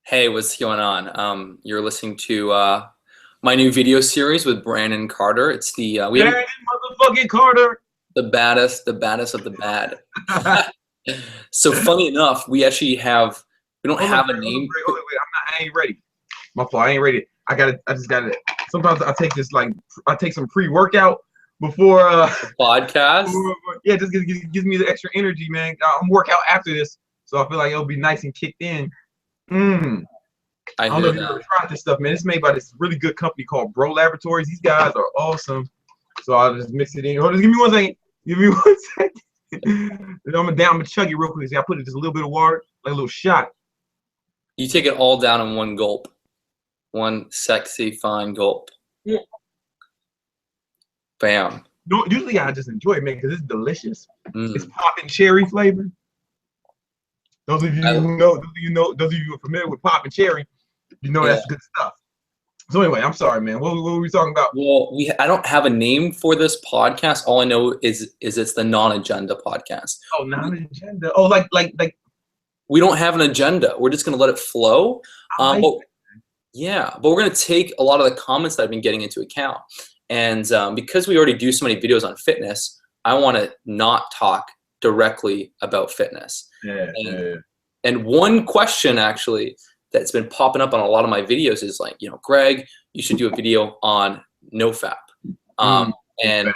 Hey, what's going on? You're listening to my new video series with Brandon Carter. It's the we have Brandon motherfucking Carter. the baddest of the bad. So funny enough, we don't Hold on, have a Brandon, hold on, name. Brandon, hold on, wait. I ain't ready. My fault. I ain't ready. I just gotta. Sometimes I take this I take some pre-workout before. Podcast. Yeah, just gives me the extra energy, man. I'm work out after this, so I feel like it'll be nice and kicked in. I I don't know hear if you ever that. tried this stuff, man. It's made by this really good company called Bro Laboratories. These guys are awesome. So I'll just mix it in. Hold on, give me 1 second. Give me 1 second. I'm gonna chug it real quick. See, I put it just a little bit of water, like a little shot. You take it all down in one gulp, one sexy fine gulp. Yeah. Bam. No, usually I just enjoy it, man, because it's delicious. It's Mm. popping cherry flavor. Those of you I, who know, those of you who are familiar with popping cherry, you know yeah. that's good stuff. So anyway, I'm sorry, man. What were we talking about? Well, I don't have a name for this podcast. All I know is it's the non-agenda podcast. Oh, non-agenda. Oh, like We don't have an agenda. We're just gonna let it flow. I like But yeah, but we're gonna take a lot of the comments that I've been getting into account. And because we already do so many videos on fitness, I want to not talk directly about fitness. yeah. And one question actually that's been popping up on a lot of my videos is like, Greg, you should do a video on No Fap. Mm, And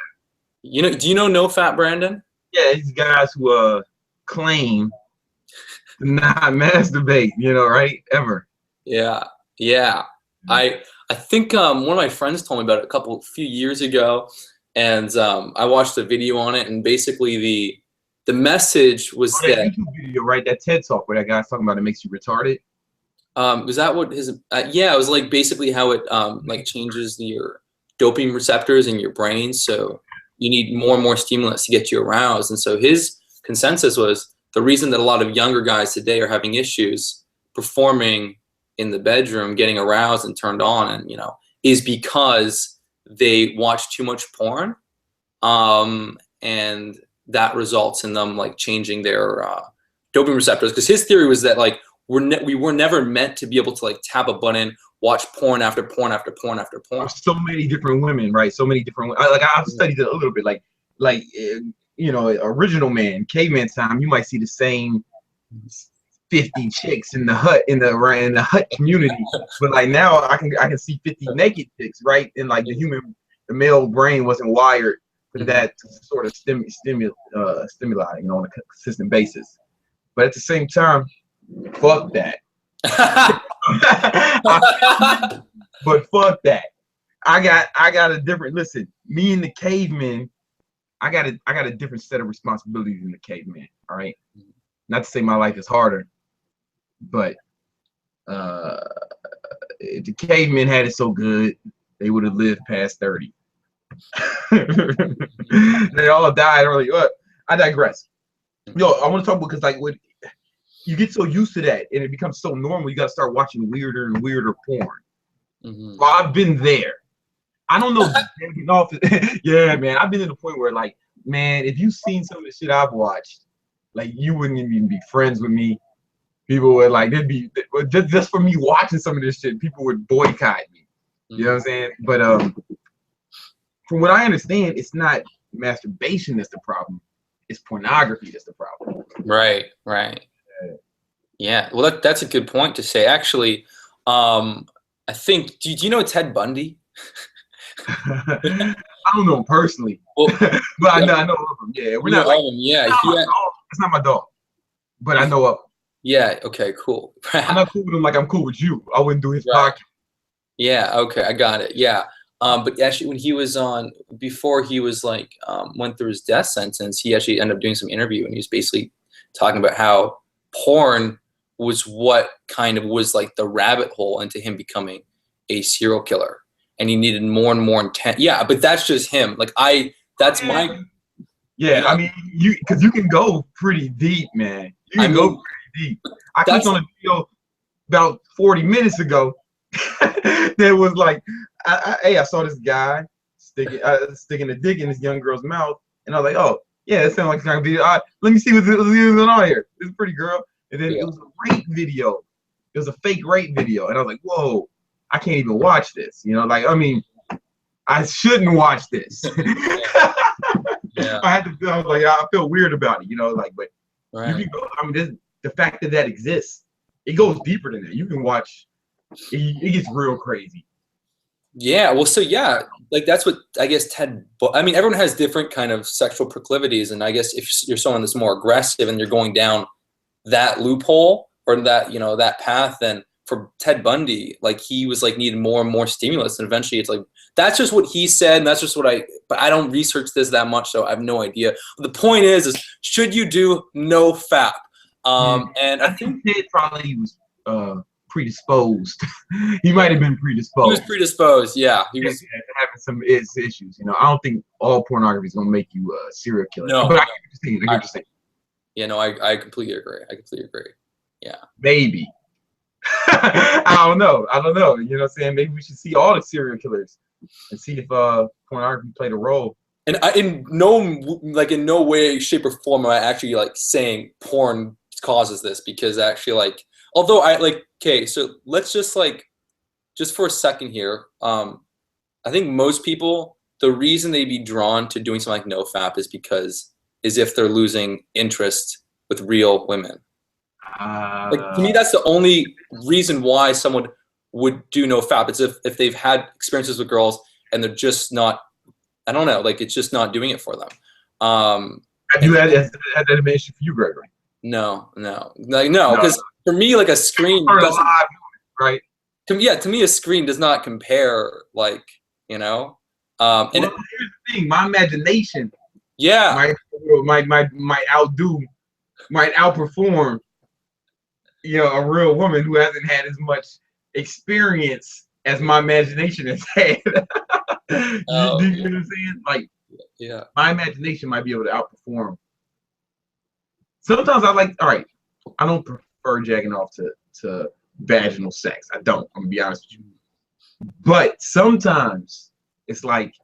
do you know No Fap, Brandon? yeah, these guys who claim to not masturbate, right? Ever. Yeah, yeah. I think one of my friends told me about it few years ago, and I watched a video on it, and basically the message was Oh, that that YouTube video, right? That TED Talk where that guy's talking about it makes you retarded. was that what his yeah, it was like basically how it like changes your dopamine receptors in your brain, so you need more and more stimulus to get you aroused. And so his consensus was the reason that a lot of younger guys today are having issues performing in the bedroom, getting aroused and turned on, and is because they watch too much porn, and that results in them like changing their dopamine receptors. Because his theory was that like we were never meant to be able to like tap a button, watch porn after porn after porn after porn. There's so many different women, right? So many different. Like I've studied it a little bit. Like original man, caveman time. You might see the same 50 chicks in the hut community, but like now I can see 50 naked chicks, right? And like the male brain wasn't wired for that sort of stimuli, on a consistent basis. But at the same time, fuck that. But fuck that. I got a different. Listen, me and the caveman, I got a different set of responsibilities than the caveman. All right, not to say my life is harder, but if the cavemen had it so good, they would have lived past 30. They all died early. I digress. Yo, I want to talk about, because like when you get so used to that and it becomes so normal, you got to start watching weirder and weirder porn. Well, I've been there. I don't know. Yeah, man. I've been to the point where, like, man, if you've seen some of the shit I've watched, like, you wouldn't even be friends with me. People would like, they'd be just for me watching some of this shit, people would boycott me. You know what I'm saying? But from what I understand, it's not masturbation that's the problem. It's pornography that's the problem. Right. Yeah. Well, that's a good point to say. Actually, I think. Do you know Ted Bundy? I don't know him personally, Well, but I know of him. Yeah, we're not like. Yeah. It's not my dog, but I know of him. Yeah. Okay. Cool. I'm not cool with him like I'm cool with you. I wouldn't do his Right. podcast. Yeah. Okay. I got it. Yeah. But actually, when he was before he was like went through his death sentence, he actually ended up doing some interview, and he was basically talking about how porn was what kind of was like the rabbit hole into him becoming a serial killer, and he needed more and more intent. Yeah, but that's just him. Like that's my. Yeah, I mean, because you can go pretty deep, man. You can go pretty deep. I clicked on a video about 40 minutes ago. There was like, I saw this guy sticking a dick in this young girl's mouth, and I was like, oh yeah, that sounds like kind of video. Let me see what's going on here. This pretty girl, and then it was a rape video. it was a fake rape video, and I was like, whoa, I can't even watch this. You know, like I mean, I shouldn't watch this. Yeah. I was like, I feel weird about it. You know, like, but Right. you can go. I mean, the fact that exists, it goes deeper than that. You can watch. It gets real crazy. Yeah, well, so yeah, like that's what I guess I mean, everyone has different kind of sexual proclivities, and I guess if you're someone that's more aggressive and you're going down that loophole or that, you know, that path, then for Ted Bundy, like he was like needing more and more stimulus, and eventually it's like that's just what he said, and that's just what but I don't research this that much, so I have no idea. But the point is should you do no fap? And I think Ted probably was predisposed. He might have been predisposed. He was predisposed, yeah. He was having some issues. You know, I don't think all pornography is gonna make you a serial killer. No, but I get what you're saying. I get what you're saying. Yeah, no, I completely agree. I completely agree. Yeah. Maybe. I don't know. You know what I'm saying? Maybe we should see all the serial killers and see if pornography played a role. And in no way, shape, or form am I actually like saying porn causes this, because actually, like, although okay, so let's just for a second here, I think most people, the reason they'd be drawn to doing something like No Fap is if they're losing interest with real women. Like, to me, that's the only reason why someone would do No Fap. It's if they've had experiences with girls and they're just not, I don't know, like it's just not doing it for them. Have you had that been an issue for you, Gregory? No, because for me, like a screen doesn't, right? To me, a screen does not compare, like, you know. And here's the thing: my imagination, might outperform, you know, a real woman who hasn't had as much experience as my imagination has had. Do you know what I'm saying? Like, yeah, my imagination might be able to outperform. Sometimes I don't prefer jacking off to vaginal sex. I don't. I'm gonna be honest with you. But sometimes it's like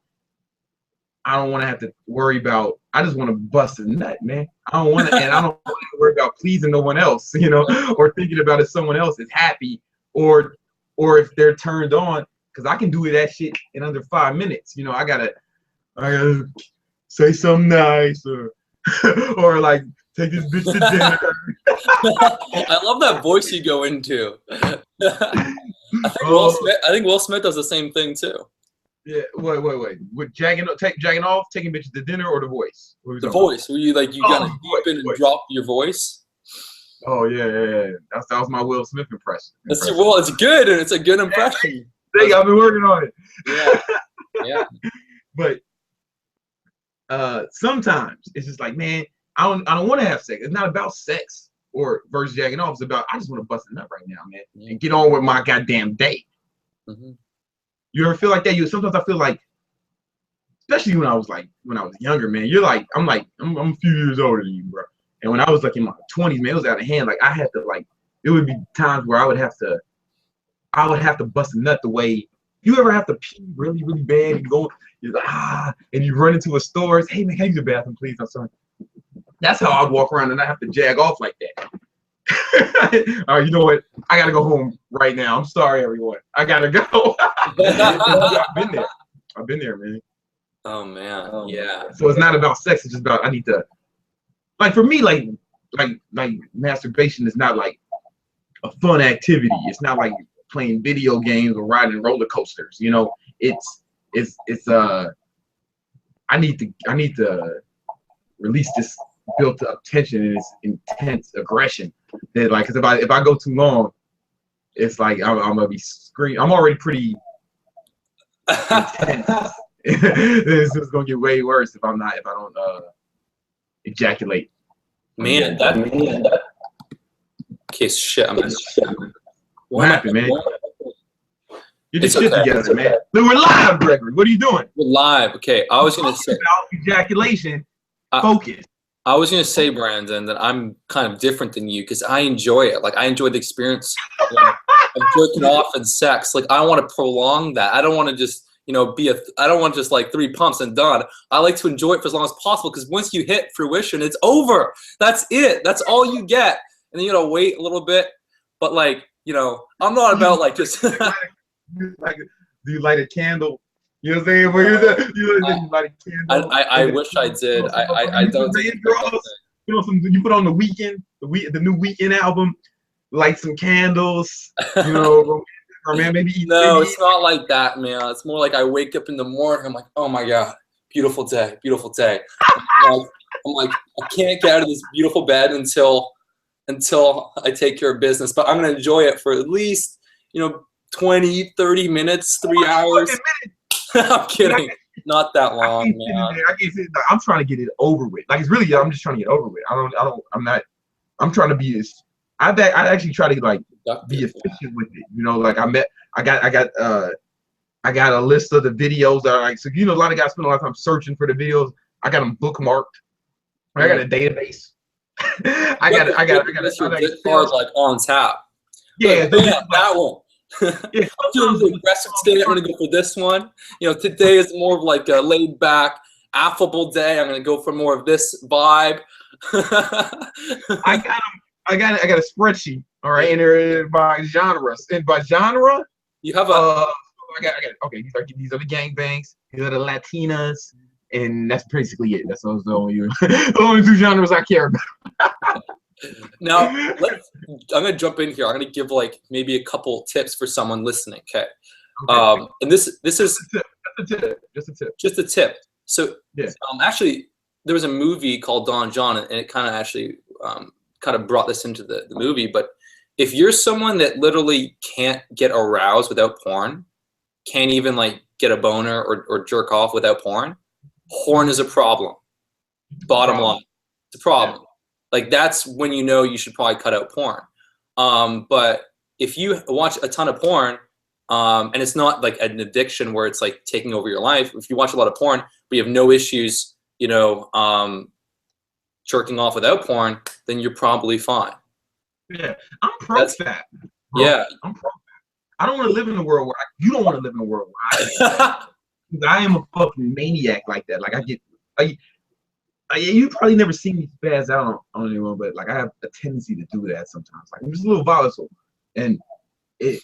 I don't want to have to worry about. I just want to bust a nut, man. I don't want to, and I don't want to worry about pleasing no one else, you know, or thinking about if someone else is happy or if they're turned on, because I can do that shit in under 5 minutes. You know, I gotta say something nice or like take this bitch to dinner. I love that voice you go into. I think Will Smith does the same thing too. Yeah, wait. With jacking off, taking bitches to dinner, or the voice? The voice, where you kind of deepen and drop your voice. Oh yeah. That was my Will Smith impression. Well, it's good, and it's a good impression. I've been working on it. Yeah. But sometimes it's just like, man, I don't want to have sex. It's not about sex or versus jacking off. It's about I just want to bust a nut right now, man, and get on with my goddamn day. Mm-hmm. You ever feel like that? Sometimes I feel like, especially when I was younger, man. I'm a few years older than you, bro. And when I was like in my 20s, man, it was out of hand. Like I had to it would be times where I would have to bust a nut the way you ever have to pee really, really bad. You're like, and you run into a store. Hey man, can I use the bathroom, please? I'm sorry. That's how I'd walk around and I have to jag off like that. All right, you know what? I gotta go home right now. I'm sorry, everyone. I gotta go. I've been there, man. Oh man, yeah. So it's not about sex. It's just about I need to. Like for me, like masturbation is not like a fun activity. It's not like playing video games or riding roller coasters. You know, it's I need to release this built up tension and this intense aggression that because if I go too long, it's like I'm gonna be screaming. I'm already pretty intense. This is gonna get way worse if I don't ejaculate. Man, okay, shit. What happened, man? You just shit together, man. We're live, Gregory. What are you doing? We're live. Okay, I was gonna say about ejaculation. Focus. I was gonna say, Brandon, that I'm kind of different than you because I enjoy it. Like I enjoy the experience of jerking off and sex. Like I want to prolong that. I don't want to just I don't want just like 3 pumps and done. I like to enjoy it for as long as possible because once you hit fruition, it's over. That's it. That's all you get. And then you gotta wait a little bit. But like you know, I'm not about like just. Like, do you light a candle? You know what I'm saying? Where you light a candle. I wish I did. I don't think it's my thing. You put on the weekend, the new weekend album, light some candles, you know, or man, maybe eat. No, it's not like that, man. It's more like I wake up in the morning, I'm like, oh my God, beautiful day, beautiful day. I'm like, I can't get out of this beautiful bed until I take care of business, but I'm gonna enjoy it for at least, you know, 20, 30 minutes, 3 hours. I'm kidding. Not that long, man. I'm trying to get it over with. Like, it's really, I'm just trying to get over with. I'm trying to be as, I actually try to like be efficient with it. You know, like I got a list of the videos that are like, so, you know, a lot of guys spend a lot of time searching for the videos. I got them bookmarked. I got a database. I got a card like on tap. Yeah, that one. Yeah, I'm feeling the aggressive today. I'm gonna go for this one. You know, today is more of like a laid back, affable day. I'm gonna go for more of this vibe. I got a spreadsheet. All right, and they're by genres. And by genre, you have a. I got okay. These are the gangbangs. These are the Latinas, and that's basically it. That's the only the only 2 genres I care about. Now, I'm gonna jump in here. I'm gonna give like maybe a couple tips for someone listening. Okay. And this is just a tip. So, yeah. Actually, there was a movie called Don John, and it kind of actually kind of brought this into the movie. But if you're someone that literally can't get aroused without porn, can't even like get a boner or jerk off without porn is a problem. Bottom line, it's a problem. Yeah. Like, that's when you know you should probably cut out porn. But if you watch a ton of porn, and it's not like an addiction where it's like taking over your life. If you watch a lot of porn, but you have no issues, you know, jerking off without porn, then you're probably fine. Yeah, I'm pro-fap. Yeah, I'm pro-fap. I don't want to live in a world where you don't want to live in a world where I am a fucking maniac like that. Like, you probably never seen me spaz out on anyone, but like I have a tendency to do that sometimes. Like, I'm just a little volatile, and it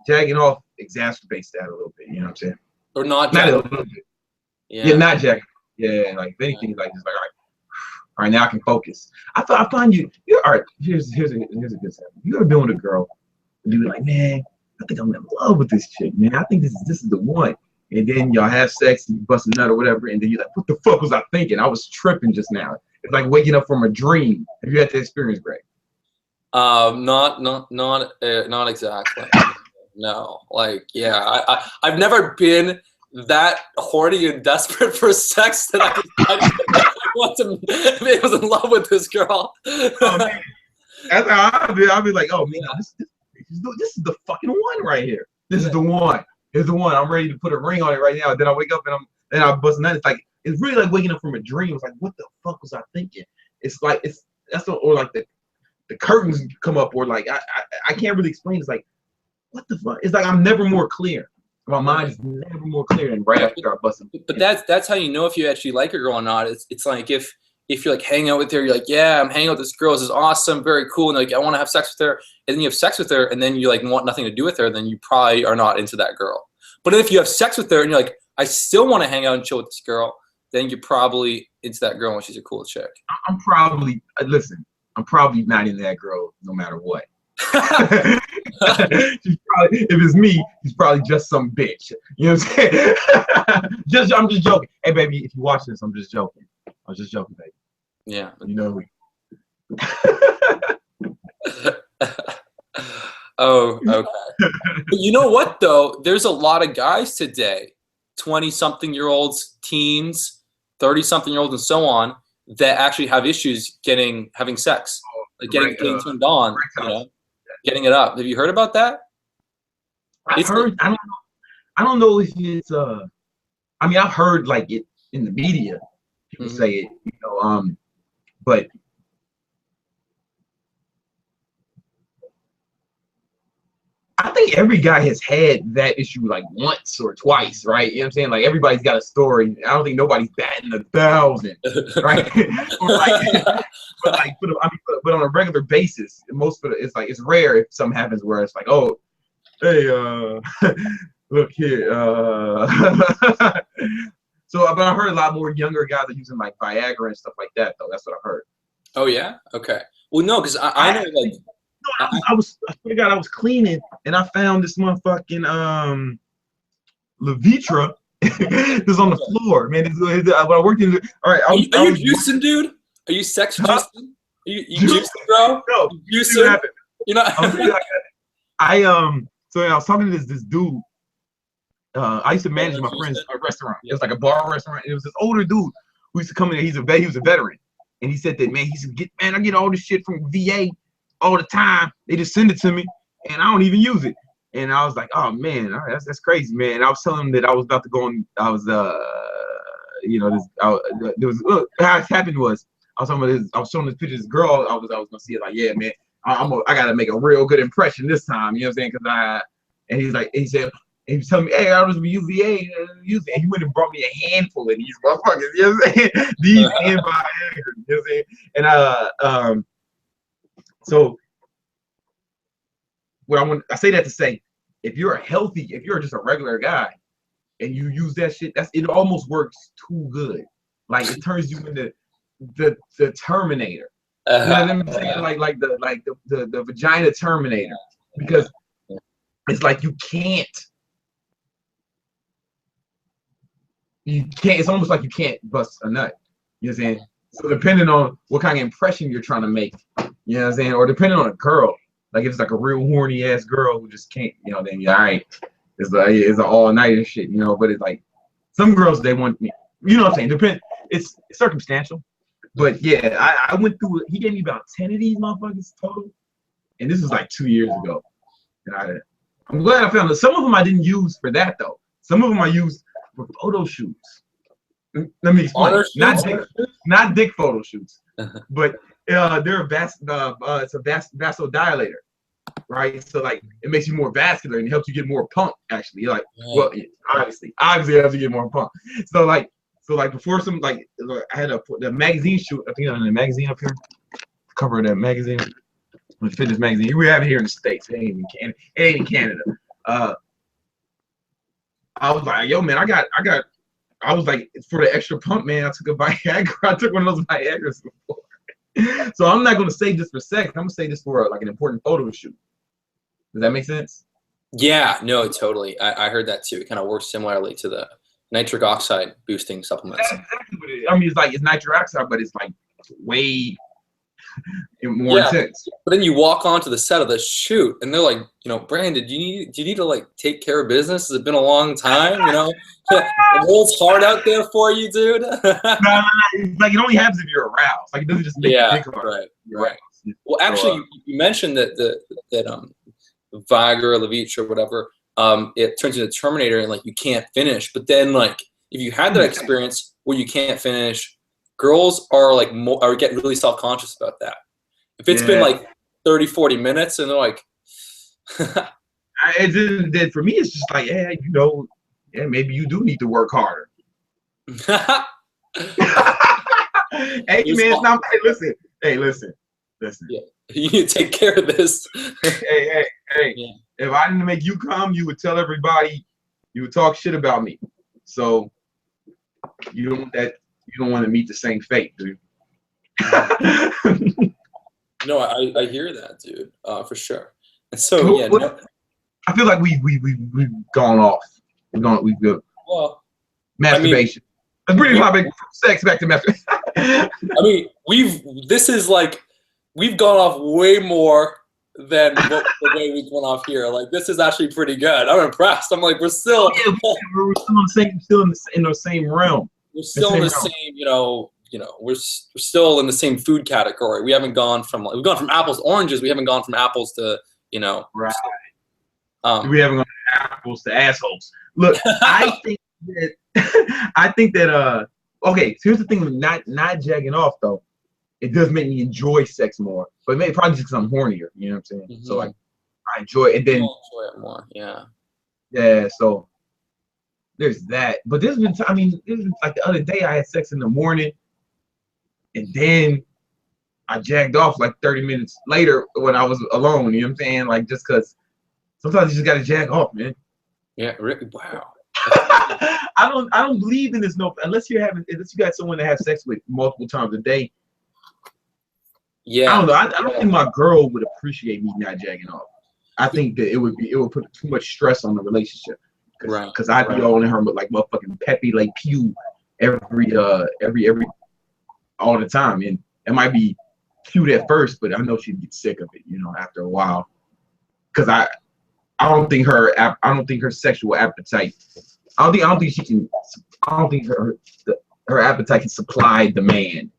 jagging off exacerbates that a little bit. You know what I'm saying? Or not a little bit. Yeah, not jagging. Yeah, like if anything, like just like all right, now I can focus. I find you're all right. Here's a good example. You ever been with a girl and be like, man, I think I'm in love with this chick, man. I think this is the one. And then y'all have sex and you bust a nut or whatever, and then you're like, what the fuck was I thinking? I was tripping just now. It's like waking up from a dream. Have you had that experience, Greg? Not exactly. No, like, yeah, I've never been that horny and desperate for sex that I want to be in love with this girl. Oh, man. That's how I'll be like, oh man, this is the fucking one right here. This is the one. It's the one. I'm ready to put a ring on it right now. Then I wake up and I bust nut. It's really like waking up from a dream. It's like, what the fuck was I thinking? It's like or like the curtains come up, or like I can't really explain. It's like, what the fuck? It's like I'm never more clear. My mind is never more clear than right after I bust. But that's how you know if you actually like a girl or not. It's like if you're like hanging out with her, you're like, yeah, I'm hanging out with this girl. This is awesome, very cool, and like I want to have sex with her. And then you have sex with her, and then you like want nothing to do with her. Then you probably are not into that girl. But if you have sex with her and you're like, I still want to hang out and chill with this girl, then you're probably into that girl when she's a cool chick. I'm probably not into that girl no matter what. If it's me, she's probably just some bitch. You know what I'm saying? I'm just joking. Hey, baby, if you watch this, I'm just joking. I was just joking, baby. Yeah. You know. Oh, okay. But you know what, though? There's a lot of guys today, 20-something-year-olds, teens, 30-something-year-olds, and so on, that actually have issues having sex, like getting turned on, you know, getting it up. Have you heard about that? I've heard. I don't know if it's. I mean, I've heard like it in the media. People say it, you know. But I think every guy has had that issue like once or twice, right? You know what I'm saying? Like everybody's got a story. I don't think nobody's batting 1,000, right? Or like, but on a regular basis, most of it's like it's rare if something happens where it's like, oh, hey, look here. So, but I heard a lot more younger guys are using like Viagra and stuff like that, though. That's what I heard. Oh yeah. Okay. Well, no, because I know like. I swear to God, I was cleaning and I found this motherfucking Levitra. It was on the floor, man. When I worked in, all right. Are you juicing, dude? Are you sex juicing? Are you juicing, bro? No, you juicing? You're not. So I was talking to this dude. I used to manage my friend's restaurant. It was like a bar restaurant. It was this older dude who used to come in. He was a veteran, and he said that, man, he said, I get all this shit from VA all the time. They just send it to me, and I don't even use it. And I was like, oh man, that's crazy, man. And I was telling him that I was about to go on. I was there was how it happened was I was showing this picture of this girl. I was gonna see it like, yeah, man, I gotta make a real good impression this time. You know what I'm saying? And he said. And he was telling me, hey, I was with UVA, and he went and brought me a handful of these motherfuckers, you know what I'm saying? These and Viagra, you know what I'm saying? And so what I say that to say, if you're just a regular guy and you use that shit, it almost works too good. Like it turns you into the Terminator. You know what I'm saying? Like the vagina Terminator. Because it's like you can't, it's almost like you can't bust a nut. You know what I'm saying? So depending on what kind of impression you're trying to make, you know what I'm saying? Or depending on a girl, like if it's like a real horny ass girl who just can't, you know, then yeah, all right. It's an all nighter shit, you know, but it's like some girls, they want me, you know what I'm saying? It's circumstantial. But yeah, I went through it. He gave me about 10 of these motherfuckers total. And this was like 2 years ago. And I'm glad I found it. Some of them I didn't use for that though. Some of them I used for photo shoots. Let me explain. Not dick photo shoots, but they're it's a vasodilator, right? So like it makes you more vascular and it helps you get more pump. Actually, you're like, well, obviously it helps you get more pump. So before some I had the magazine shoot. I think on the magazine up here, cover of that magazine, the fitness magazine. We have it here in the States. It ain't in Canada. I was like, yo, man, I was like, for the extra pump, man, I took a Viagra. I took one of those Viagras before. So I'm not going to say this for sex. I'm going to say this for like an important photo shoot. Does that make sense? Yeah, no, totally. I heard that too. It kind of works similarly to the nitric oxide boosting supplements. That's exactly what it is. I mean, it's nitric oxide, but it's like way more intense. But then you walk onto the set of the shoot and they're like, you know, Brandon, do you need to like take care of business? Has it been a long time? You know, the world's hard out there for you, dude. No. Like it only happens if you're aroused. Like it doesn't just make you think about it. Right. Well, actually, you mentioned that Viagra, Levitra, whatever, it turns into Terminator and like you can't finish. But then like if you had that experience where you can't finish, girls are getting really self-conscious about that. If it's been like 30, 40 minutes and they're like, for me, it's just like, yeah, you know, maybe you do need to work harder. Hey, man, listen. Yeah. You need to take care of this. Hey. Yeah. If I didn't make you come, you would tell everybody, you would talk shit about me. So you don't want to meet the same fate, dude. No, I hear that, dude, for sure. And so I feel like we've gone off. We've go. Well, masturbation. Let's bring the topic from sex back to masturbation. I mean, we've gone off way more than the way we've gone off here. Like this is actually pretty good. I'm impressed. I'm like we're still we're still in the same realm. We're still in the same, you know, we're still in the same food category. We haven't gone from we've gone from apples to oranges. We haven't gone from apples to, you know. Right. We haven't gone from apples to assholes. Look, I think that okay, so here's the thing with not jacking off though. It does make me enjoy sex more, but maybe probably just because I'm hornier. You know what I'm saying? So like, I enjoy it. And then enjoy it more. Yeah. Yeah, so there's that. But there's been, there's been, like the other day I had sex in the morning, and then I jagged off like 30 minutes later when I was alone. You know what I'm saying? Like just because sometimes you just gotta jag off, man. Yeah. Wow. I don't believe in this unless you got someone to have sex with multiple times a day. Yeah. I don't know. I don't think my girl would appreciate me not jagging off. I think that it would put too much stress on the relationship. Because I'd be on her with like motherfucking Pepe like Pew every all the time, and it might be cute at first, but I know she'd get sick of it, after a while. Because I don't think her sexual appetite. I don't think her appetite can supply demand.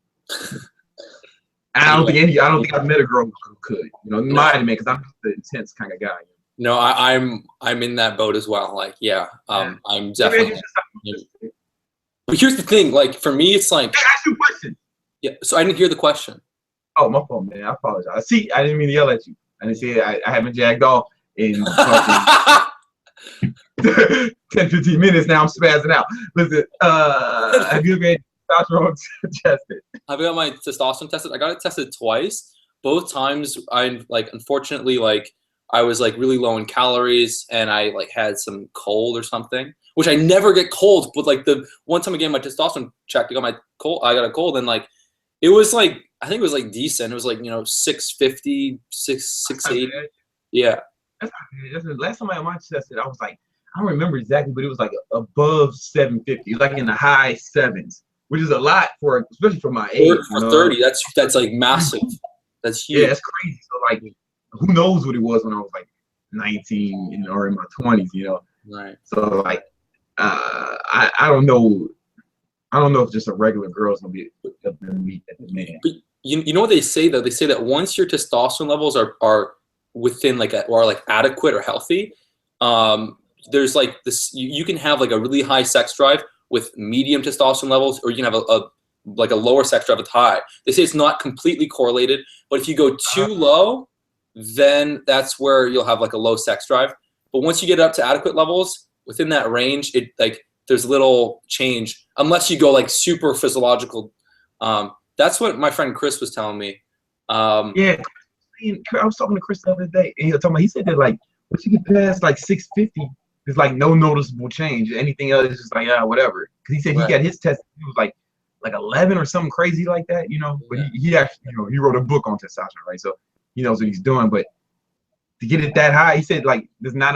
I don't think I've met a girl who could, mind me, because I'm just the intense kind of guy. No, I'm in that boat as well. Like, I'm definitely. But here's the thing, like for me, it's like. Hey, ask you a question. Yeah, so I didn't hear the question. Oh, my fault, man. I apologize. See, I didn't mean to yell at you. I didn't say I haven't jagged off in 10, 15 minutes. Now I'm spazzing out. Listen, have you ever had testosterone tested? I've got my testosterone tested. I got it tested twice. Both times, unfortunately, I was really low in calories, and I had some cold or something, which I never get colds. But the one time again, my testosterone checked, I got a cold, and it was I think it was decent. It was 650, 680. Yeah. That's the last time I had my tested, I was I don't remember exactly, but it was above 750, in the high sevens, which is a lot especially for my age. For 30, that's massive. That's huge. Yeah, that's crazy. So who knows what it was when I was 19 or in my 20s, Right. So I don't know. I don't know if just a regular girl is gonna be at the man. But you know what they say though? They say that once your testosterone levels are within or adequate or healthy, there's this. You can have a really high sex drive with medium testosterone levels, or you can have a lower sex drive with high. They say it's not completely correlated, but if you go too low, then that's where you'll have a low sex drive. But once you get up to adequate levels within that range, it there's little change unless you go super physiological. That's what my friend Chris was telling me. Yeah, I was talking to Chris the other day, and he said that once you get past 650, there's no noticeable change. Anything else is just whatever. Because he said he got his test, it was 11 or something crazy like that, But he actually, he wrote a book on testosterone, right? So he knows what he's doing. But to get it that high, he said there's not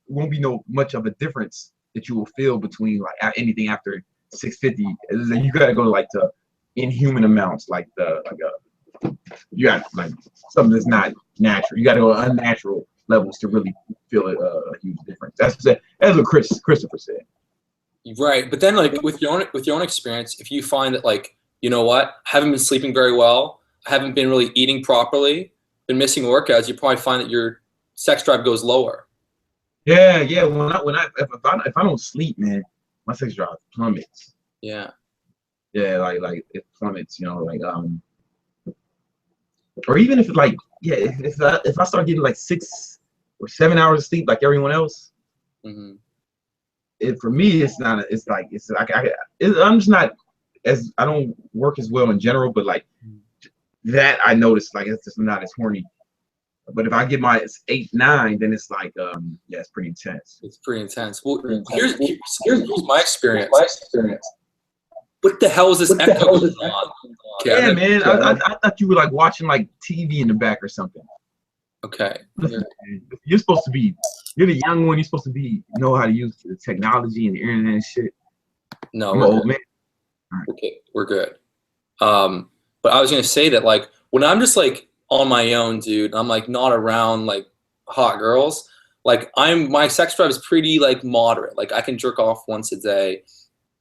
won't be much of a difference that you will feel between anything after 650. You got to go to inhuman amounts, you got something that's not natural. You got to go to unnatural levels to really feel a huge difference. That's what Christopher said. Right, but then with your own experience, if you find that you know what, haven't been sleeping very well, haven't been really eating properly, been missing workouts, you probably find that your sex drive goes lower. Yeah. If I don't sleep, man, my sex drive plummets. Yeah. Yeah, it plummets. Or even if if I start getting 6 or 7 hours of sleep like everyone else, for me it's not. I'm just not as I don't work as well in general, but that I noticed it's just not as horny. But if I get my 8, 9, then it's it's pretty intense. It's pretty intense. Well, here's my experience. What the hell is this echo going on? Okay, yeah, man. I thought you were watching TV in the back or something. Okay. Listen, you're supposed to be. You're the young one. You're supposed to know how to use the technology and the internet and shit. No, I'm an old man. Right. Okay, we're good. But I was gonna say that when I'm just on my own, dude, I'm not around hot girls. My sex drive is pretty moderate. I can jerk off once a day.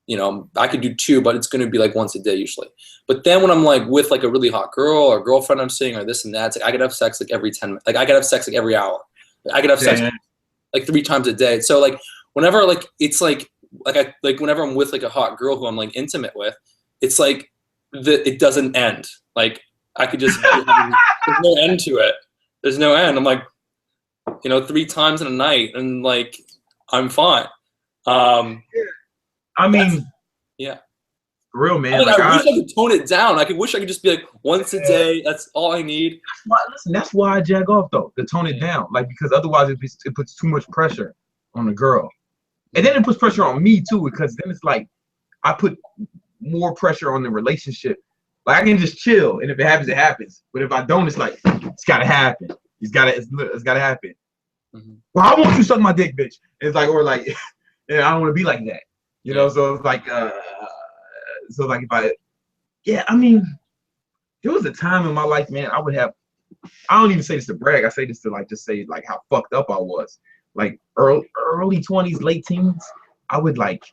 I could do 2, but it's gonna be once a day usually. But then when I'm with a really hot girl or girlfriend I'm seeing or this and that, I could have sex every 10 minutes. I could have sex every hour. I could have sex 3 times a day. So whenever it's whenever I'm with a hot girl who I'm intimate with, it's it doesn't end. I could just there's no end to it. There's no end. I'm you know, 3 times in a night, and like I'm fine. I mean, yeah. for real, man. I mean, Like I wish I could tone it down. Wish I could just be like once a day. That's all I need. That's why I jag off though, to tone it down. Like because otherwise it puts too much pressure on the girl, and then it puts pressure on me too. Because then it's like I put more pressure on the relationship. Like I can just chill, and if it happens, it happens. But if I don't, it's like it's gotta happen. It's gotta happen. Mm-hmm. Well, I want you to suck my dick, bitch. It's like, or like, I don't want to be like that, you know. So it's like, if I mean, there was a time in my life, man. I don't even say this to brag. I say this to like just say like how fucked up I was. Like early 20s, late teens, I would like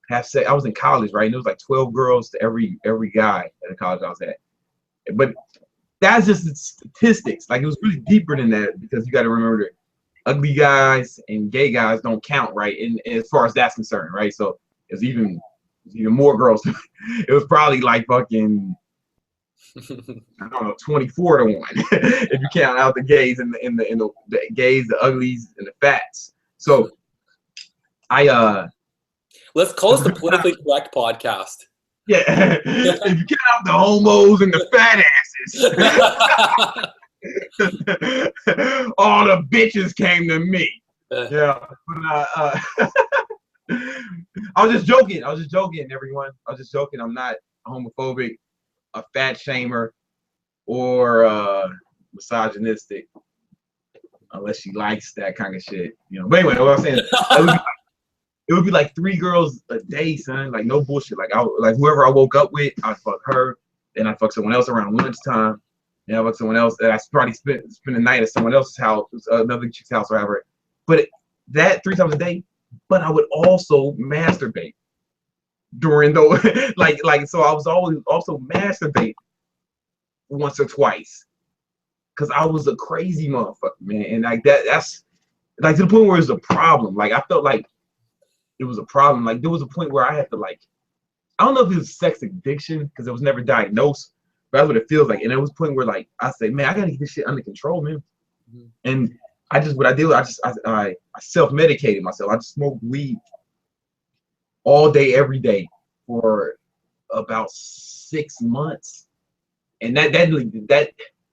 have sex. I was in college, right? And it was like 12 girls to every guy at the college I was at. But that's just statistics. Like it was really deeper than that because you got to remember that ugly guys and gay guys don't count, right? And as far as that's concerned, right? So it's even more girls. It was probably like fucking I don't know, 24 to 1 if you count out the gays and the gays, the uglies, and the fats. So let's call this the politically correct podcast. Yeah, if you count out the homos and the fat asses, all the bitches came to me. Yeah, but, I was just joking. Everyone. I was just joking. I'm not homophobic, a fat shamer, or misogynistic, unless she likes that kind of shit. You know. But anyway, what I'm saying, it would be like 3 girls a day, son. Like no bullshit. Like whoever I woke up with, I'd fuck her. Then I'd fuck someone else around lunchtime. Then I'd fuck someone else that I probably spend the night at someone else's house, another chick's house, or whatever. But that 3 times a day. But I would also masturbate during those, so I was always also masturbate once or twice, cause I was a crazy motherfucker, man, and like that's like to the point where it was a problem. Like I felt like it was a problem. Like there was a point where I had to like, I don't know if it was sex addiction because it was never diagnosed, but that's what it feels like. And there was a point where like I say, man, I gotta get this shit under control, man, and what I did, I self-medicated myself. I just smoked weed all day, every day for about 6 months. And that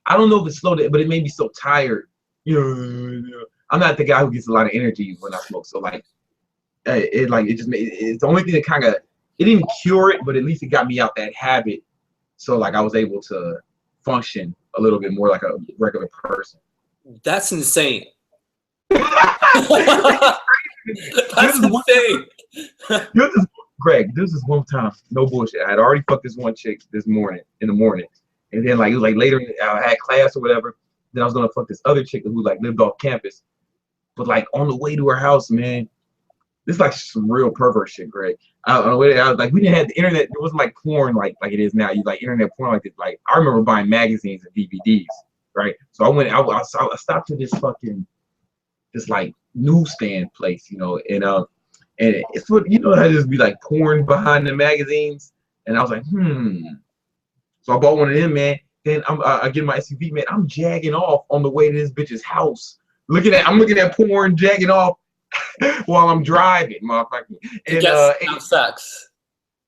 I don't know if it slowed it, but it made me so tired. You know, I'm not the guy who gets a lot of energy when I smoke. So like, it's the only thing that kind of, it didn't cure it, but at least it got me out that habit. So like I was able to function a little bit more like a regular person. That's insane. That's insane. Greg, this is one time, no bullshit. I had already fucked this one chick in the morning. And then like it was like later I had class or whatever. Then I was gonna fuck this other chick who like lived off campus. But like on the way to her house, man, this is like some real pervert shit, Greg. I was like, we didn't have the internet. It wasn't like porn like it is now. You like internet porn like this. Like I remember buying magazines and DVDs, right? So I stopped to this like newsstand place, you know, and it's what, you know, I just be like porn behind the magazines, and I was like, So I bought one of them, man. Then I get my SUV, man. I'm jagging off on the way to this bitch's house. I'm looking at porn, jagging off while I'm driving, motherfucker. And it sucks.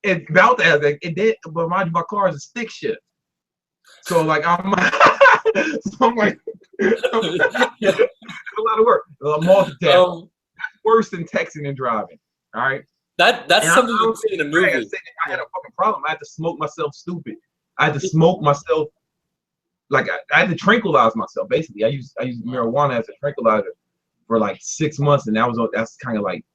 It's about that. Like, it did, but mind you, my car is a stick shift. So like I'm like it's a lot of work. Multitasking. Worse than texting and driving. All right. That's and something you see in a movie. I had a fucking problem. I had to smoke myself stupid. I had to smoke myself. Like I had to tranquilize myself. Basically, I used marijuana as a tranquilizer for like 6 months, and that's kind of like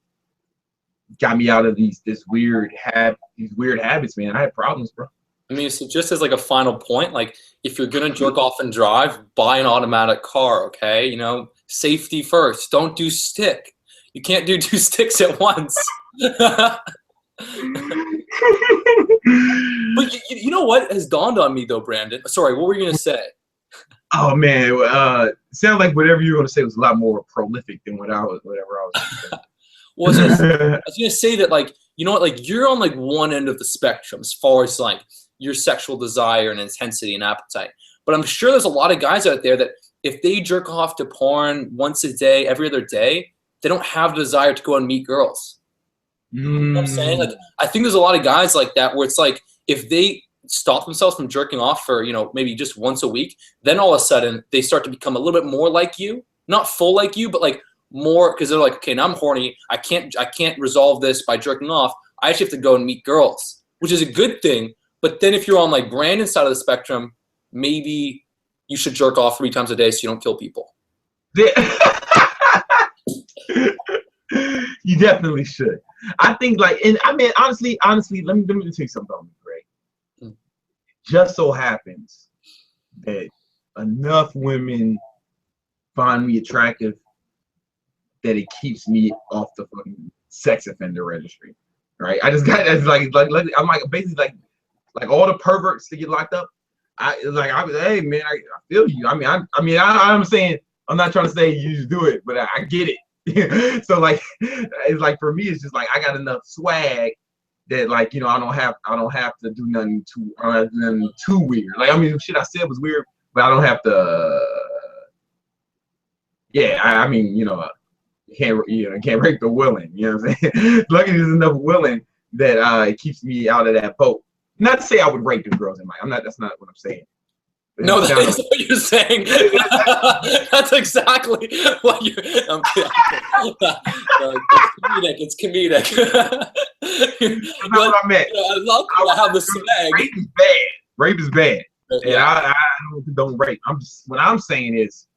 got me out of these weird habits, man. I had problems, bro. I mean, so just as like a final point, like if you're gonna jerk off and drive, buy an automatic car, okay? You know, safety first. Don't do stick. You can't do 2 sticks at once. But you know what has dawned on me though, Brandon? Sorry, what were you gonna say? Oh man, sounds like whatever you were gonna say was a lot more prolific than whatever I was. Well, I was gonna say that, like, you know what, like you're on like one end of the spectrum as far as like your sexual desire and intensity and appetite. But I'm sure there's a lot of guys out there that if they jerk off to porn once a day, every other day, they don't have the desire to go and meet girls. You know what I'm saying? Like, I think there's a lot of guys like that where it's like, if they stop themselves from jerking off for, you know, maybe just once a week, then all of a sudden they start to become a little bit more like you, not full like you, but like more, because they're like, okay, now I'm horny. I can't resolve this by jerking off. I actually have to go and meet girls, which is a good thing. But then if you're on like Brandon's side of the spectrum, maybe you should jerk off 3 times a day so you don't kill people. You definitely should. I think like, and I mean, honestly, let me tell you something about me, Greg. Just so happens that enough women find me attractive that it keeps me off the fucking sex offender registry, right? I just got that's like I'm like basically like all the perverts to get locked up. I was hey man, I feel you. I'm saying, I'm not trying to say you just do it, but I get it. So like, it's like for me, it's just like I got enough swag that like, you know, I don't have to do nothing too weird. Like, I mean, shit I said was weird, but I don't have to. Yeah, I mean, you know, can't rape the willing. You know what I'm saying? Luckily, there's enough willing that it keeps me out of that boat. Not to say I would rape the girls in my. That's not what I'm saying. No, that is what you're saying. That's exactly what you're. I'm kidding. It's comedic. That's not what I meant. I love to have the swag. Rape is bad. Rape is bad. Yeah. And I don't rape. What I'm saying is,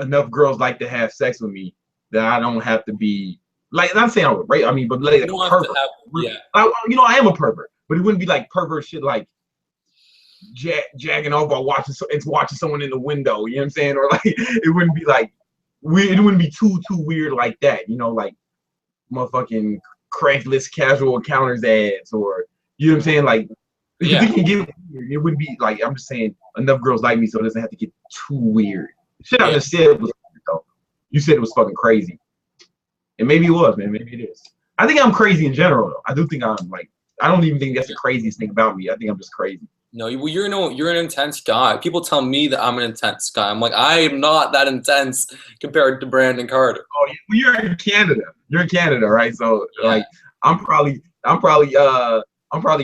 enough girls like to have sex with me that I don't have to be. Like, not saying I would rape, I mean, but like a pervert. You know, I am a pervert, but it wouldn't be like pervert shit like jagging off while watching someone in the window. You know what I'm saying? Or like, it wouldn't be like weird. It wouldn't be too weird like that. You know, like motherfucking Craigslist casual encounters ads, or you know what I'm saying? Like, it can get weird. It wouldn't be like, I'm just saying enough girls like me so it doesn't have to get too weird. Shit I just said was though. You said it was fucking crazy. And maybe it was, man. Maybe it is. I think I'm crazy in general, though. I do think I'm like, I don't even think that's the craziest thing about me. I think I'm just crazy. No, you're an intense guy. People tell me that I'm an intense guy. I'm like, I am not that intense compared to Brandon Carter. Oh, well, you're in Canada. You're in Canada, right? So like, I'm probably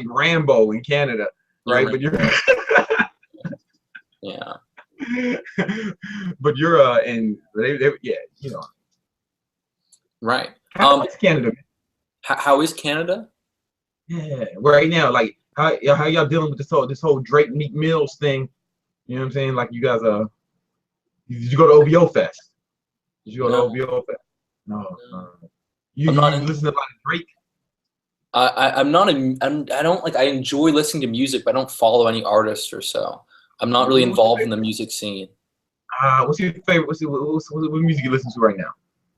Rambo in Canada, right? But you're yeah. But you're and yeah, you know. Right. How is Canada? How is Canada? Yeah, right now, like how y'all dealing with this whole Drake Meek Mills thing? You know what I'm saying? Like, you guys did you go to OVO Fest? Did you go to OVO Fest? No. You listen to a lot of Drake? I'm not. I don't like. I enjoy listening to music, but I don't follow any artists or so. I'm not really involved in the music scene. What's your favorite? What music you listen to right now?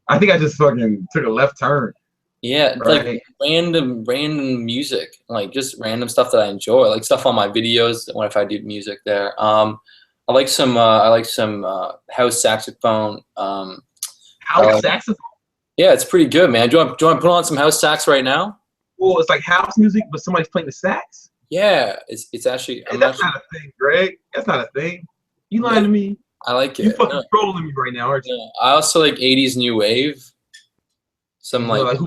I think I just fucking took a left turn. Yeah, right? Like random music, like just random stuff that I enjoy, like stuff on my videos. What if I do music there? I like some house saxophone. House saxophone? Yeah, it's pretty good, man. Do you want to put on some house sax right now? Well, it's like house music, but somebody's playing the sax. Yeah, it's actually. That's not a thing, Greg. That's not a thing. You lying to me? I like it. You fucking trolling me right now, aren't you? I also like 80s new wave. Some like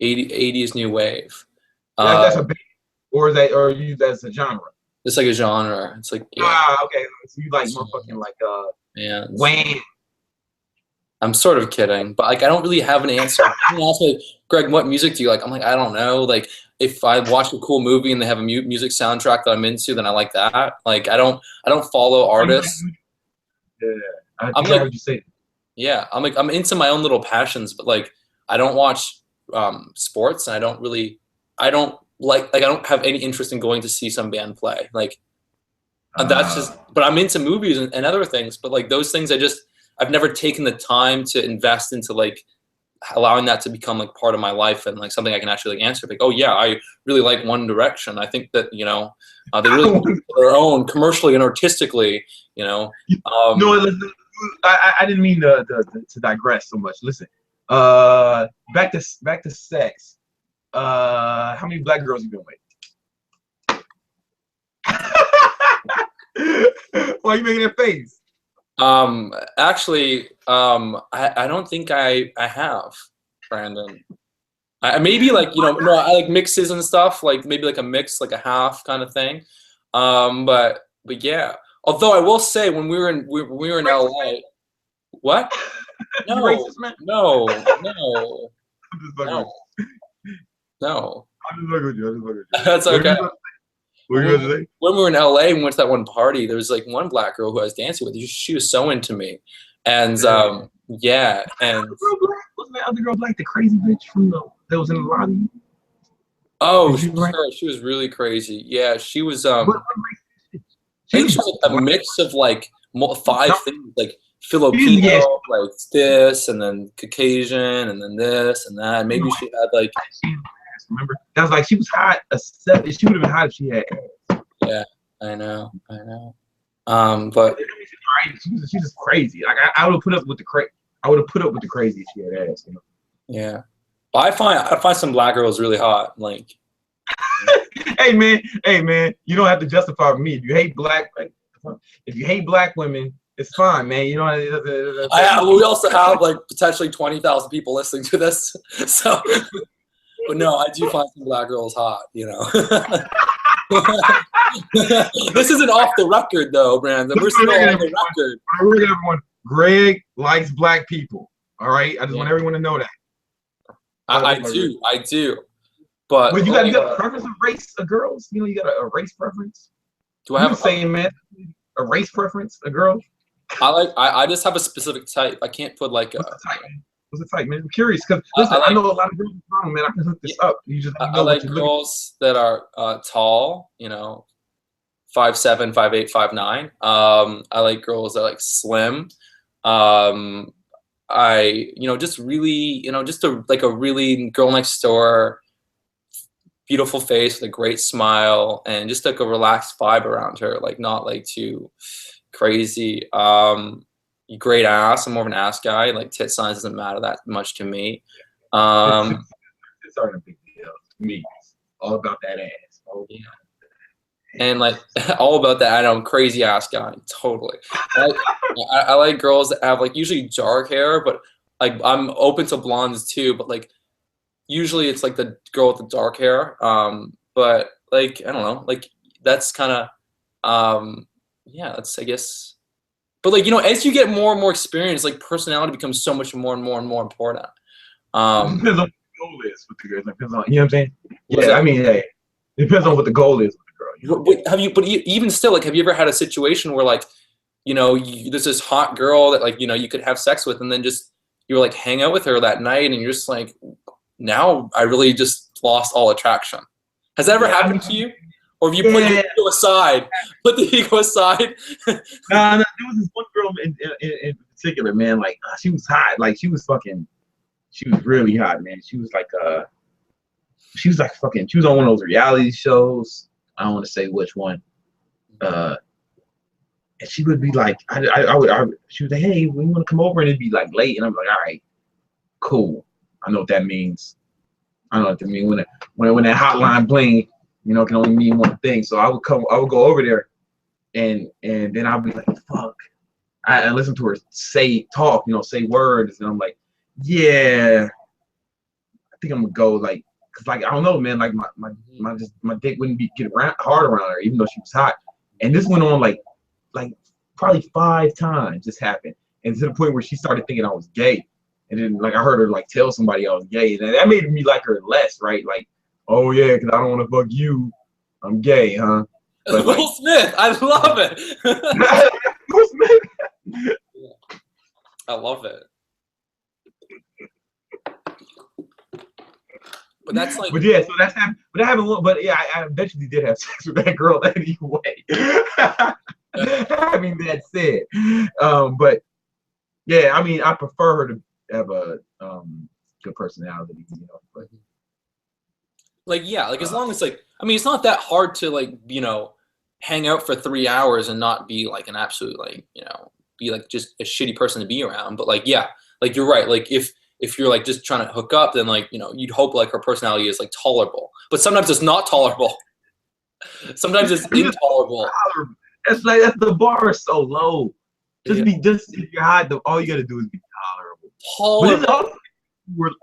80s new wave. That's a band, or is that, or you that's a genre? It's like a genre. It's like okay. So you like motherfucking like Wham. I'm sort of kidding, but like I don't really have an answer. People ask me, Greg, what music do you like? I'm like, I don't know. Like, if I watch a cool movie and they have a music soundtrack that I'm into, then I like that. Like, I don't follow artists. Yeah, I'm like, what you say. Yeah, I'm into my own little passions, but like I don't watch sports, and I don't have any interest in going to see some band play. Like, that's just. But I'm into movies and other things. But like those things, I've never taken the time to invest into like allowing that to become like part of my life and like something I can actually like answer. Like, oh yeah, I really like One Direction. I think that they really do their own commercially and artistically. No, I didn't mean to digress so much. Listen, back to sex. How many black girls you been with? Why are you making that face? Actually, I don't think I have, Brandon. I maybe like, no, I like mixes and stuff, like maybe like a mix, like a half kind of thing. But yeah. Although I will say when we were in LA, what? You No, racist, man? no, no, I'm just fucking with no, no. I'm just fucking with you. I'm just fucking with you. That's okay. What are you going to say? When we were in LA and we went to that one party, there was like one black girl who I was dancing with. She was so into me. And yeah, and Wasn't that other girl black, the crazy bitch from that was in the lobby? oh, she was really crazy. Yeah, she was I think she was like a mix of like five things, like Filipino, Yeah. like this, and then Caucasian, and then this and that. Maybe she had like. Remember, that was like she was hot. She would have been hot if she had ass. Yeah, I know. But she's just crazy. Like I would have put up with the I would have put up with the crazy if she had ass. Yeah, but I find some black girls really hot. Like, hey man, you don't have to justify for me. If you hate black women, it's fine, man. You know. We also have like potentially 20,000 people listening to this, so. But no, I do find some black girls hot. This isn't off the record though, Brandon. We're still on the record. Everyone, Greg likes black people. All right, I just want everyone to know that. I do. But you got a preference of race of girls? You got a race preference? Do I have saying, man, a race preference of girls? I just have a specific type. I can't put like What's the type, man? I'm curious because I know a lot of girls. Man, I can hook this up. You just I like girls that are tall. 5'7", 5'8", 5'9". I like girls that are like slim. I just really just a really girl next door, beautiful face with a great smile and just like a relaxed vibe around her, like not like too crazy. Great ass. I'm more of an ass guy. Like tit size doesn't matter that much to me. It's aren't a big deal to me. It's all about that ass. Yeah. And like all about that. I'm crazy ass guy. Totally. I like girls that have like usually dark hair, but like I'm open to blondes too. But like usually it's like the girl with the dark hair. But like I don't know. Like that's kind of yeah. That's I guess. But like as you get more and more experience, like personality becomes so much more and more and more important. It depends on what the goal is with the girl. It depends on, you know what I'm saying? Yeah, I mean, hey, it depends on what the goal is with the girl. But even still, like, have you ever had a situation where like, there's this hot girl that like, you could have sex with, and then just you're like hang out with her that night, and you're just like, now I really just lost all attraction. Has that ever happened to you? Or have you put the ego aside? Put the ego aside. No, there was this one girl in particular, man. Like she was hot. Like she was really hot, man. She was like fucking. She was on one of those reality shows. I don't want to say which one. And she would be like, she was like, hey, we want to come over, and it'd be like late, and I'm like, all right, cool. I know what that means. I know what that means when that hotline bling. Can only mean one thing. So I would go over there, and then I'll be like, fuck. I listen to her say words, and I'm like, yeah, I think I'm gonna go, like, cause like I don't know, man, like my dick wouldn't get hard around her, even though she was hot. And this went on like probably 5 times. This happened, and to the point where she started thinking I was gay, and then like I heard her like tell somebody I was gay, and that made me like her less, right? Like, oh yeah, because I don't want to fuck you. I'm gay, huh? But, Will Smith, I love it. Will Smith. I love it. But that's like. But yeah, so that's happened. But that happened. But yeah, I eventually did have sex with that girl anyway. I mean, that said, but yeah, I mean, I prefer her to have a good personality, But, like, yeah, like as long as like, I mean, it's not that hard to like, hang out for 3 hours and not be like an absolute like, be like just a shitty person to be around. But like, yeah, like you're right. Like if you're like just trying to hook up, then like, you'd hope like her personality is like tolerable. But sometimes it's not tolerable. Sometimes it's intolerable. that's the bar is so low. Just be just if you're hot, all you gotta do is be tolerable. Tolerable.